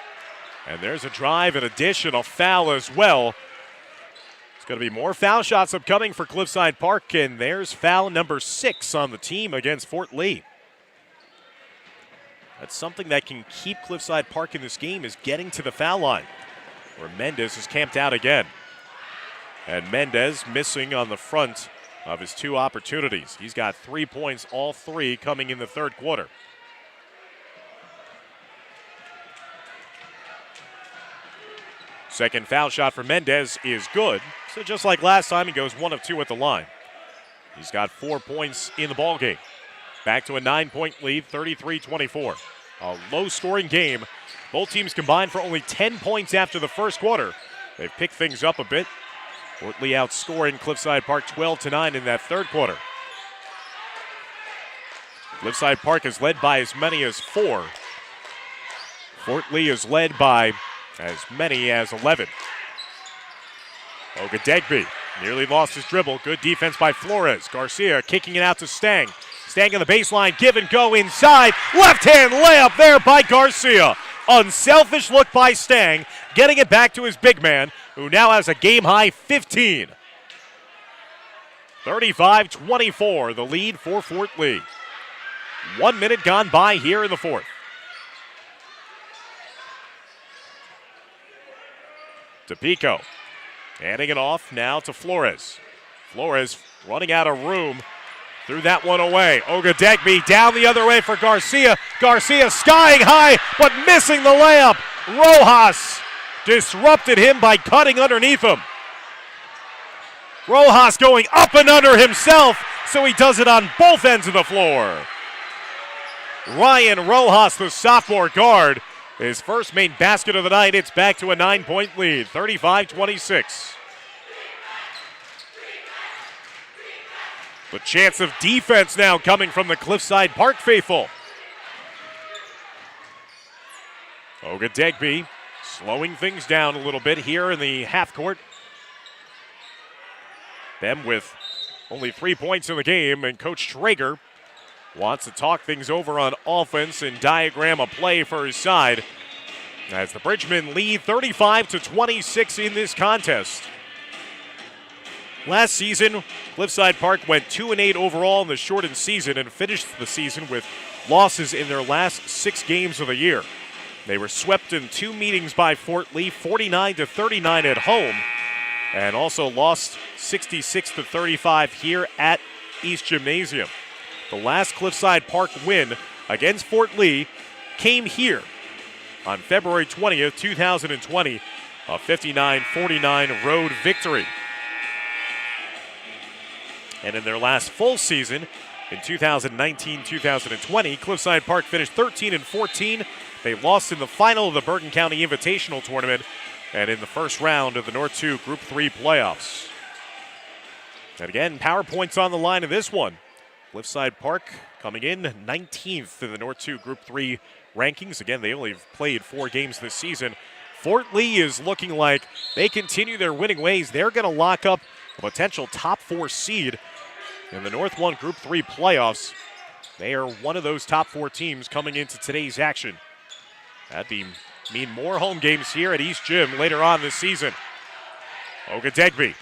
And there's a drive and a dish and a foul as well. Going to be more foul shots upcoming for Cliffside Park, and there's foul number 6 on the team against Fort Lee. That's something that can keep Cliffside Park in this game, is getting to the foul line, where Mendez is camped out again. And Mendez missing on the front of his 2 opportunities. He's got 3 points, all 3 coming in the third quarter. Second foul shot for Mendez is good. So just like last time, he goes 1 of 2 at the line. He's got 4 points in the ballgame. Back to a 9-point lead, 33-24. A low-scoring game. Both teams combined for only 10 points after the first quarter. They've picked things up a bit. Fort Lee outscoring Cliffside Park 12-9 in that third quarter. Cliffside Park is led by as many as 4. Fort Lee is led by as many as 11. Ogadegbe nearly lost his dribble. Good defense by Flores. Garcia kicking it out to Stang. Stang on the baseline, give and go inside. Left-hand layup there by Garcia. Unselfish look by Stang, getting it back to his big man, who now has a game-high 15. 35-24, the lead for Fort Lee. 1 minute gone by here in the fourth. To Pico. Handing it off now to Flores. Flores running out of room. Threw that one away. Ogadegbe down the other way for Garcia. Garcia skying high, but missing the layup. Rojas disrupted him by cutting underneath him. Rojas going up and under himself, so he does it on both ends of the floor. Ryan Rojas, the sophomore guard, his first main basket of the night. It's back to a 9-point lead, 35-26. The chance of defense now coming from the Cliffside Park faithful. Ogadegbe slowing things down a little bit here in the half court. Them with only 3 points in the game, and Coach Traeger wants to talk things over on offense and diagram a play for his side as the Bridgemen lead 35-26 in this contest. Last season, Cliffside Park went 2-8 overall in the shortened season and finished the season with losses in their last 6 games of the year. They were swept in 2 meetings by Fort Lee, 49-39 at home, and also lost 66-35 here at East Gymnasium. The last Cliffside Park win against Fort Lee came here on February 20th, 2020, a 59-49 road victory. And in their last full season, in 2019-2020, Cliffside Park finished 13-14. They lost in the final of the Bergen County Invitational Tournament and in the first round of the North 2 Group 3 playoffs. And again, power points on the line in this one. Cliffside Park coming in 19th in the North 2 Group 3 rankings. Again, they only played 4 games this season. Fort Lee is looking like they continue their winning ways. They're going to lock up a potential top 4 seed in the North 1 Group 3 playoffs. They are one of those top 4 teams coming into today's action. That'd mean more home games here at East Gym later on this season. Ogadegbe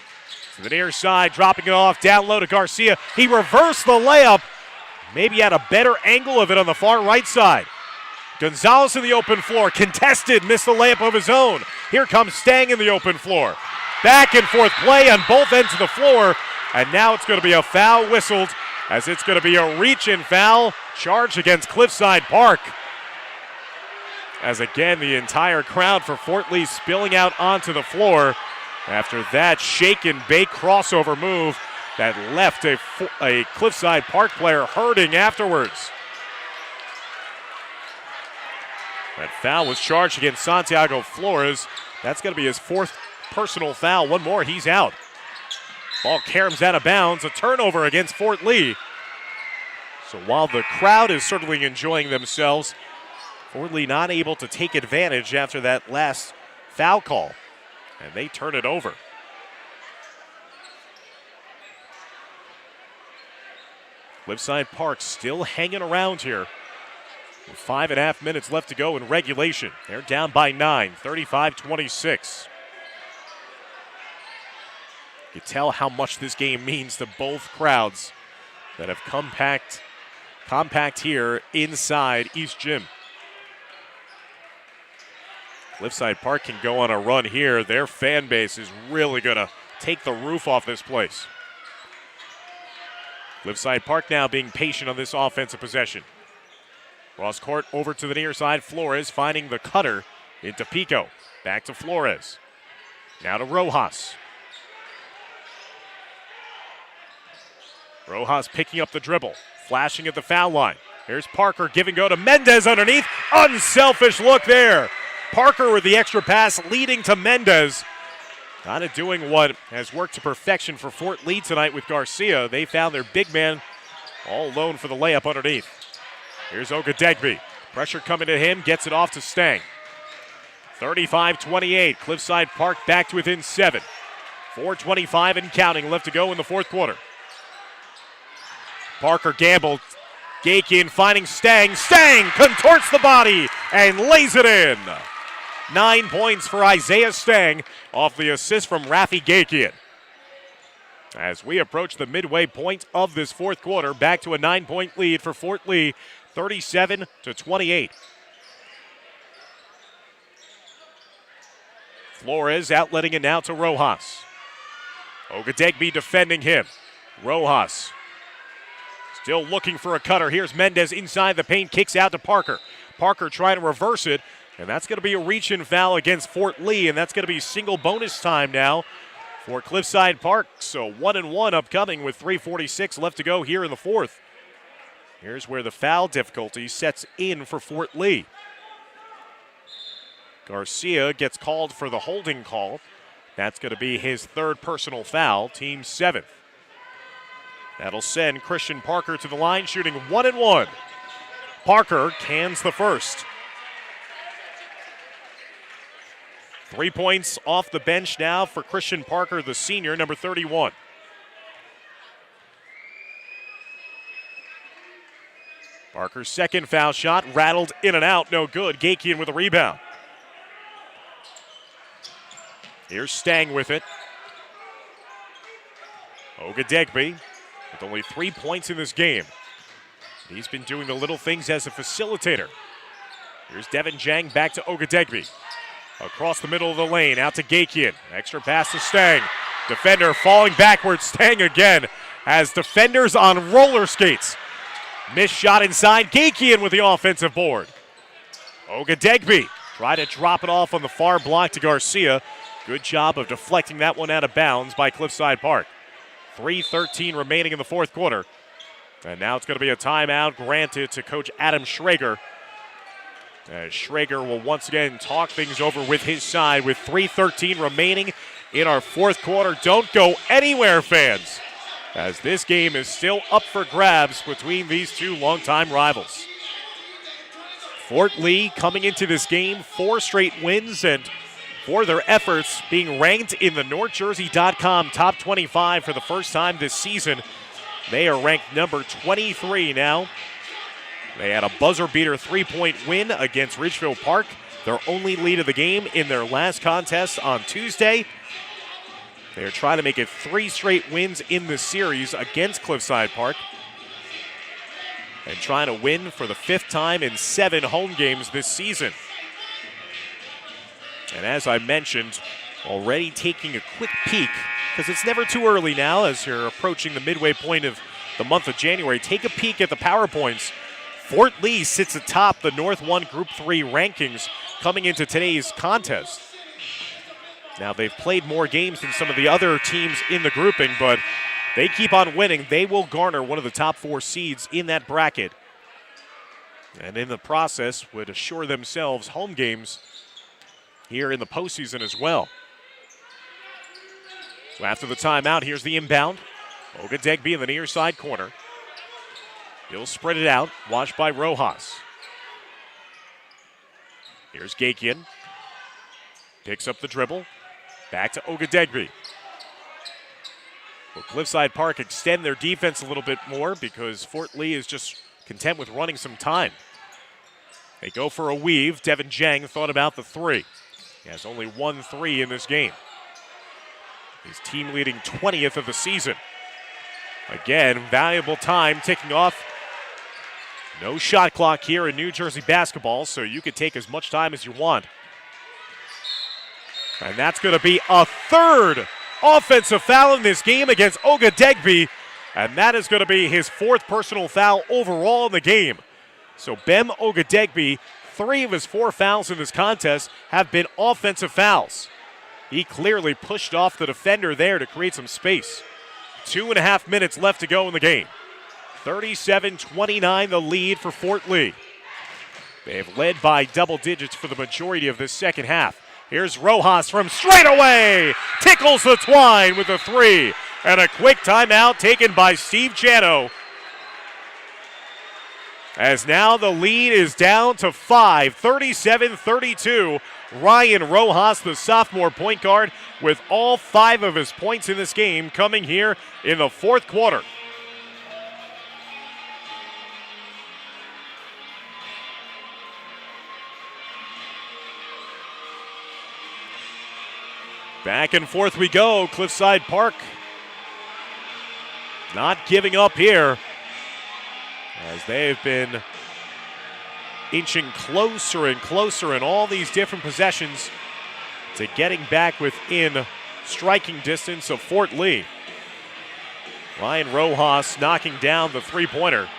to the near side, dropping it off down low to Garcia. He reversed the layup. Maybe had a better angle of it on the far right side. Gonzalez in the open floor, contested, missed the layup of his own. Here comes Stang in the open floor. Back and forth play on both ends of the floor. And now it's going to be a foul whistled, as it's going to be a reach-in foul charged against Cliffside Park. As again, the entire crowd for Fort Lee spilling out onto the floor after that shake and bake crossover move that left a Cliffside Park player hurting afterwards. That foul was charged against Santiago Flores. That's going to be his 4th personal foul. One more, he's out. Ball caroms out of bounds. A turnover against Fort Lee. So while the crowd is certainly enjoying themselves, Fort Lee not able to take advantage after that last foul call. And they turn it over. Cliffside Park still hanging around here with 5.5 minutes left to go in regulation. They're down by 9, 35-26. You tell how much this game means to both crowds that have compact here inside East Gym. Cliffside Park can go on a run here. Their fan base is really going to take the roof off this place. Cliffside Park now being patient on this offensive possession. Cross court over to the near side. Flores finding the cutter into Pico. Back to Flores. Now to Rojas. Rojas picking up the dribble, flashing at the foul line. Here's Parker, give and go to Mendez underneath. Unselfish look there. Parker with the extra pass leading to Mendez. Kind of doing what has worked to perfection for Fort Lee tonight with Garcia. They found their big man all alone for the layup underneath. Here's Ogadegbe. Pressure coming to him, gets it off to Stang. 35-28, Cliffside Park back to within 7. 4:25 and counting left to go in the fourth quarter. Parker gambled. Gakian finding Stang. Stang contorts the body and lays it in. 9 points for Isaiah Stang off the assist from Rafi Gakian. As we approach the midway point of this fourth quarter, back to a 9-point lead for Fort Lee, 37-28. Flores outletting it now to Rojas. Ogadegbe defending him. Rojas still looking for a cutter. Here's Mendez inside the paint, kicks out to Parker. Parker trying to reverse it, and that's going to be a reach-in foul against Fort Lee, and that's going to be single bonus time now for Cliffside Park. So 1-1 upcoming with 3:46 left to go here in the fourth. Here's where the foul difficulty sets in for Fort Lee. Garcia gets called for the holding call. That's going to be his third personal foul, team 7th. That'll send Christian Parker to the line, shooting 1-1. Parker cans the first. 3 points off the bench now for Christian Parker, the senior, number 31. Parker's second foul shot, rattled in and out, no good. Gakian with a rebound. Here's Stang with it. Ogadegbe with only 3 points in this game. He's been doing the little things as a facilitator. Here's Devin Jang back to Ogadegbe. Across the middle of the lane, out to Gakian. Extra pass to Stang. Defender falling backwards. Stang again has defenders on roller skates. Missed shot inside. Gakian with the offensive board. Ogadegbe try to drop it off on the far block to Garcia. Good job of deflecting that one out of bounds by Cliffside Park. 3:13 remaining in the fourth quarter. And now it's going to be a timeout granted to Coach Adam Schrager. As Schrager will once again talk things over with his side with 3:13 remaining in our fourth quarter. Don't go anywhere, fans, as this game is still up for grabs between these two longtime rivals. Fort Lee coming into this game 4 straight wins, and for their efforts being ranked in the NorthJersey.com top 25 for the first time this season. They are ranked number 23 now. They had a buzzer-beater 3-point win against Ridgefield Park, their only lead of the game in their last contest on Tuesday. They are trying to make it 3 straight wins in this series against Cliffside Park and trying to win for the 5th time in 7 home games this season. And as I mentioned, already taking a quick peek, because it's never too early now as you're approaching the midway point of the month of January. Take a peek at the PowerPoints. Fort Lee sits atop the North 1 Group 3 rankings coming into today's contest. Now, they've played more games than some of the other teams in the grouping, but they keep on winning. They will garner one of the top 4 seeds in that bracket, and in the process would assure themselves home games here in the postseason as well. So after the timeout, here's the inbound. Ogadegbe in the near side corner. He'll spread it out, watched by Rojas. Here's Gakian. Picks up the dribble. Back to Ogadegbe. Will Cliffside Park extend their defense a little bit more because Fort Lee is just content with running some time. They go for a weave. Devin Jang thought about the 3. He has only 1 3 in this game. His team leading 20th of the season. Again, valuable time ticking off. No shot clock here in New Jersey basketball, so you can take as much time as you want. And that's going to be a 3rd offensive foul in this game against Ogadegbe, and that is going to be his 4th personal foul overall in the game. So Bem Ogadegbe, 3 of his 4 fouls in this contest have been offensive fouls. He clearly pushed off the defender there to create some space. 2.5 minutes left to go in the game. 37-29 the lead for Fort Lee. They have led by double digits for the majority of this second half. Here's Rojas from straight away. Tickles the twine with a three. And a quick timeout taken by Steve Chano. As now the lead is down to 5, 37-32. Ryan Rojas, the sophomore point guard, with all 5 of his points in this game coming here in the fourth quarter. Back and forth we go. Cliffside Park not giving up here, as they've been inching closer and closer in all these different possessions to getting back within striking distance of Fort Lee. Ryan Rojas knocking down the three-pointer.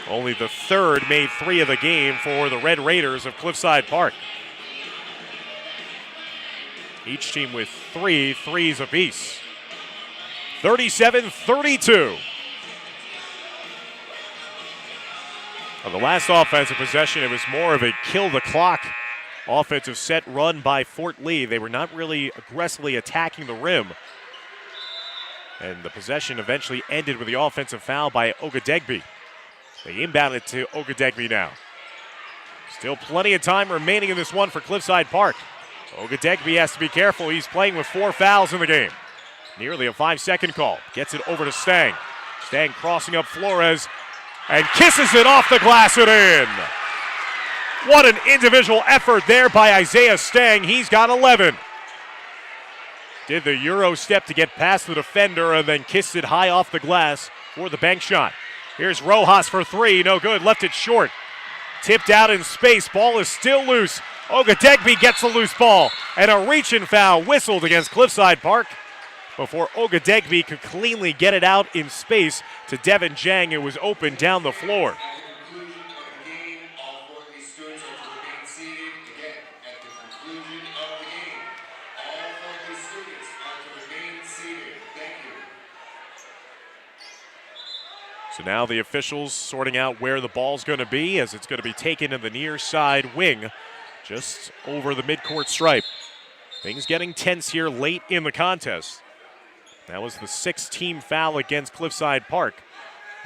Only the third made 3 of the game for the Red Raiders of Cliffside Park. Each team with 3 threes apiece. 37-32. On the last offensive possession, it was more of a kill-the-clock offensive set run by Fort Lee. They were not really aggressively attacking the rim. And the possession eventually ended with the offensive foul by Ogadegbe. They inbound it to Ogadegbe now. Still plenty of time remaining in this one for Cliffside Park. Ogadegbe has to be careful. He's playing with 4 fouls in the game. Nearly a 5-second call. Gets it over to Stang. Stang crossing up Flores and kisses it off the glass and in. What an individual effort there by Isaiah Stang. He's got 11. Did the Euro step to get past the defender and then kissed it high off the glass for the bank shot. Here's Rojas for 3. No good. Left it short. Tipped out in space. Ball is still loose. Ogadegbe gets the loose ball, and a reach-in foul whistled against Cliffside Park before Ogadegbe could cleanly get it out in space to Devin Jang. It was open down the floor. So now the officials sorting out where the ball's going to be, as it's going to be taken in the near side wing, just over the midcourt stripe. Things getting tense here late in the contest. That was the 6th team foul against Cliffside Park.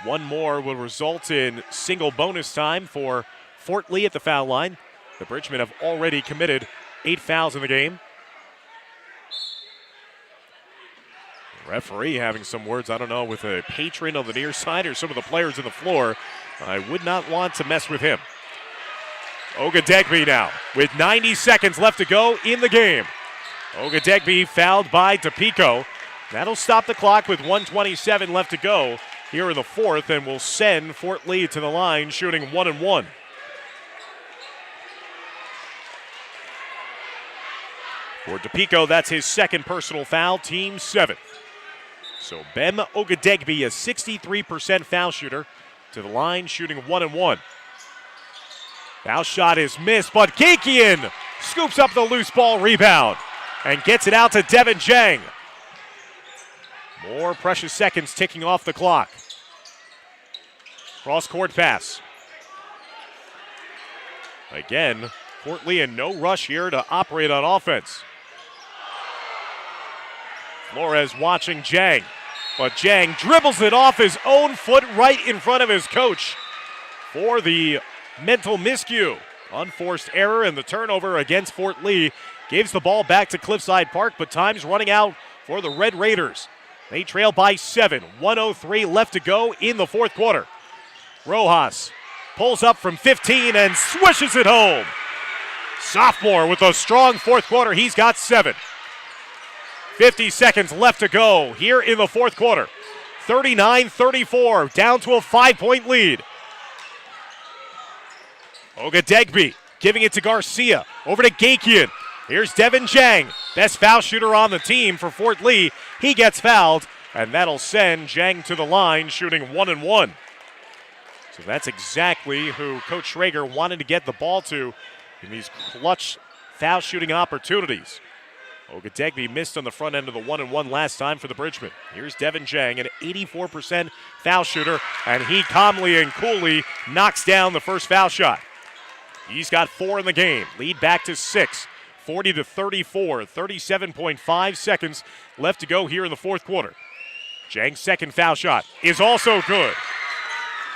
One more will result in single bonus time for Fort Lee at the foul line. The Bridgemen have already committed 8 fouls in the game. The referee having some words, I don't know, with a patron on the near side or some of the players on the floor. I would not want to mess with him. Ogadegbe now with 90 seconds left to go in the game. Ogadegbe fouled by DePico. That'll stop the clock with 1:27 left to go here in the fourth, and will send Fort Lee to the line shooting 1-1. For DePico, that's his 2nd personal foul, team 7th. So Bem Ogadegbe, a 63% foul shooter, to the line shooting 1-1. Foul shot is missed, but Gakian scoops up the loose ball rebound and gets it out to Devin Jang. More precious seconds ticking off the clock. Cross-court pass. Again, Fort Lee in no rush here to operate on offense. Flores watching Jang, but Jang dribbles it off his own foot right in front of his coach for the mental miscue. Unforced error, and the turnover against Fort Lee gives the ball back to Cliffside Park, but time's running out for the Red Raiders. They trail by 7, 1:03 left to go in the fourth quarter. Rojas pulls up from 15 and swishes it home. Sophomore with a strong fourth quarter. He's got 7. 50 seconds left to go here in the fourth quarter. 39-34, down to a 5-point lead. Ogadegbe giving it to Garcia. Over to Gakian. Here's Devin Jang, best foul shooter on the team for Fort Lee. He gets fouled, and that'll send Jang to the line shooting 1-1. So that's exactly who Coach Schrager wanted to get the ball to in these clutch foul shooting opportunities. Ogadegbe missed on the front end of the 1-and-1 last time for the Bridgemen. Here's Devin Jang, an 84% foul shooter, and he calmly and coolly knocks down the first foul shot. He's got 4 in the game. Lead back to 6, 40-34, 37.5 seconds left to go here in the fourth quarter. Jang's second foul shot is also good.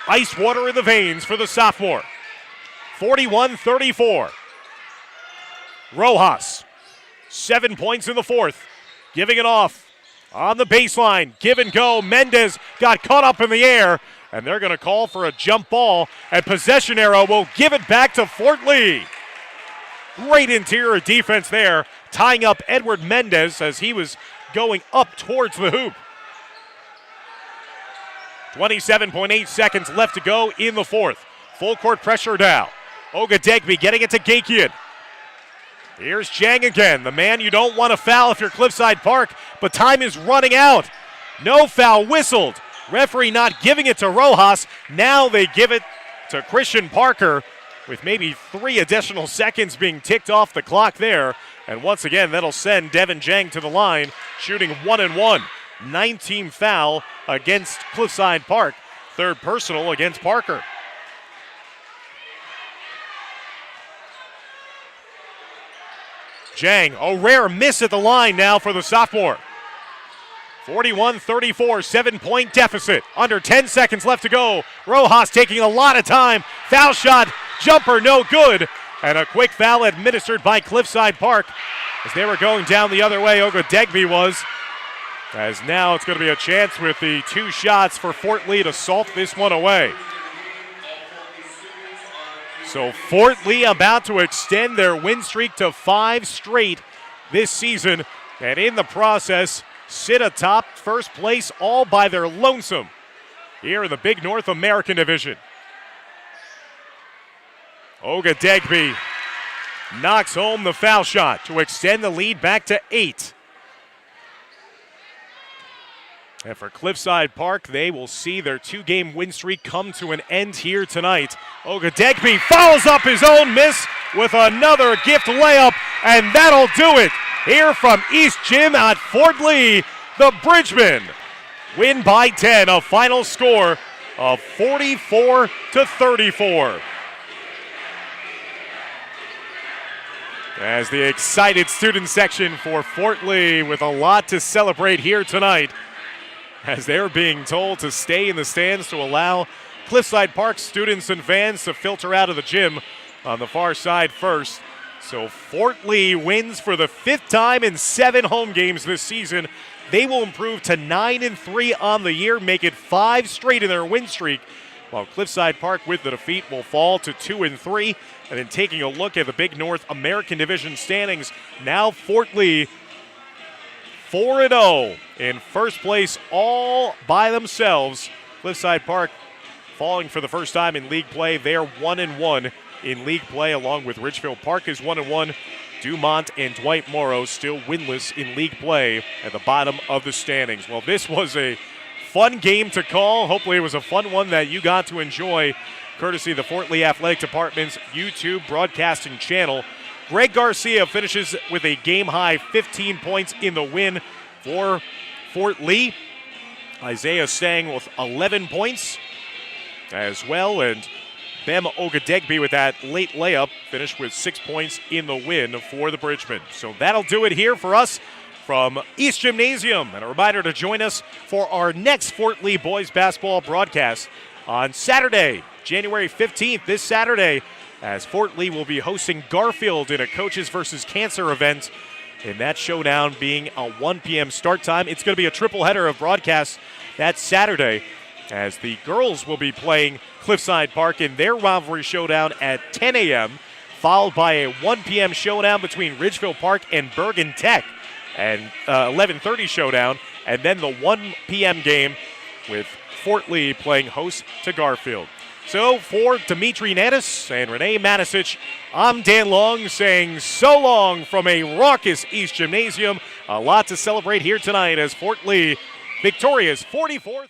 Ice water in the veins for the sophomore. 41-34. Rojas, 7 points in the fourth, giving it off on the baseline. Give and go. Mendez got caught up in the air, and they're going to call for a jump ball, and possession arrow will give it back to Fort Lee. Great interior defense there, tying up Edward Mendez as he was going up towards the hoop. 27.8 seconds left to go in the fourth. Full court pressure now. Ogadegbe getting it to Gakian. Here's Jang again, the man you don't want to foul if you're Cliffside Park, but time is running out. No foul whistled. Referee not giving it to Rojas. Now they give it to Christian Parker with maybe 3 additional seconds being ticked off the clock there. And once again, that'll send Devin Jang to the line, shooting 1-and-1. 9-team foul against Cliffside Park. Third personal against Parker. Jang, a rare miss at the line now for the sophomore. 41-34, 7-point deficit. Under 10 seconds left to go. Rojas taking a lot of time. Foul shot, jumper, no good. And a quick foul administered by Cliffside Park as they were going down the other way. Ogadegbe was. As now it's going to be a chance with the 2 shots for Fort Lee to salt this one away. So Fort Lee about to extend their win streak to 5 straight this season, and in the process sit atop first place all by their lonesome here in the Big North American Division. Ogadegbe knocks home the foul shot to extend the lead back to 8. And for Cliffside Park, they will see their 2-game win streak come to an end here tonight. Ogadegbe follows up his own miss with another gift layup, and that'll do it. Here from East Gym at Fort Lee, the Bridgemen win by 10, a final score of 44-34. As the excited student section for Fort Lee with a lot to celebrate here tonight, as they're being told to stay in the stands to allow Cliffside Park students and fans to filter out of the gym on the far side first. So Fort Lee wins for the 5th time in 7 home games this season. They will improve to 9-3 on the year, make it 5 straight in their win streak, while Cliffside Park with the defeat will fall to 2-3. And then taking a look at the Big North American Division standings, now Fort Lee 4-0 in first place all by themselves. Cliffside Park falling for the first time in league play. They're 1-1 in league play, along with Ridgefield Park is 1-1. Dumont and Dwight Morrow still winless in league play at the bottom of the standings. Well, this was a fun game to call. Hopefully it was a fun one that you got to enjoy, courtesy of the Fort Lee Athletic Department's YouTube broadcasting channel. Greg Garcia finishes with a game-high 15 points in the win for Fort Lee. Isaiah Stang with 11 points as well, and Bem Ogadegbe with that late layup finished with 6 points in the win for the Bridgemen. So that'll do it here for us from East Gymnasium. And a reminder to join us for our next Fort Lee boys basketball broadcast on Saturday, January 15th, this Saturday, as Fort Lee will be hosting Garfield in a Coaches versus Cancer event, and that showdown being a 1 p.m. start time. It's going to be a triple header of broadcasts that Saturday, as the girls will be playing Cliffside Park in their rivalry showdown at 10 a.m., followed by a 1 p.m. showdown between Ridgefield Park and Bergen Tech, and 11:30 showdown, and then the 1 p.m. game with Fort Lee playing host to Garfield. So for Dimitri Natis and Renee Matisic, I'm Dan Long saying so long from a raucous East Gymnasium. A lot to celebrate here tonight as Fort Lee victorious 44th.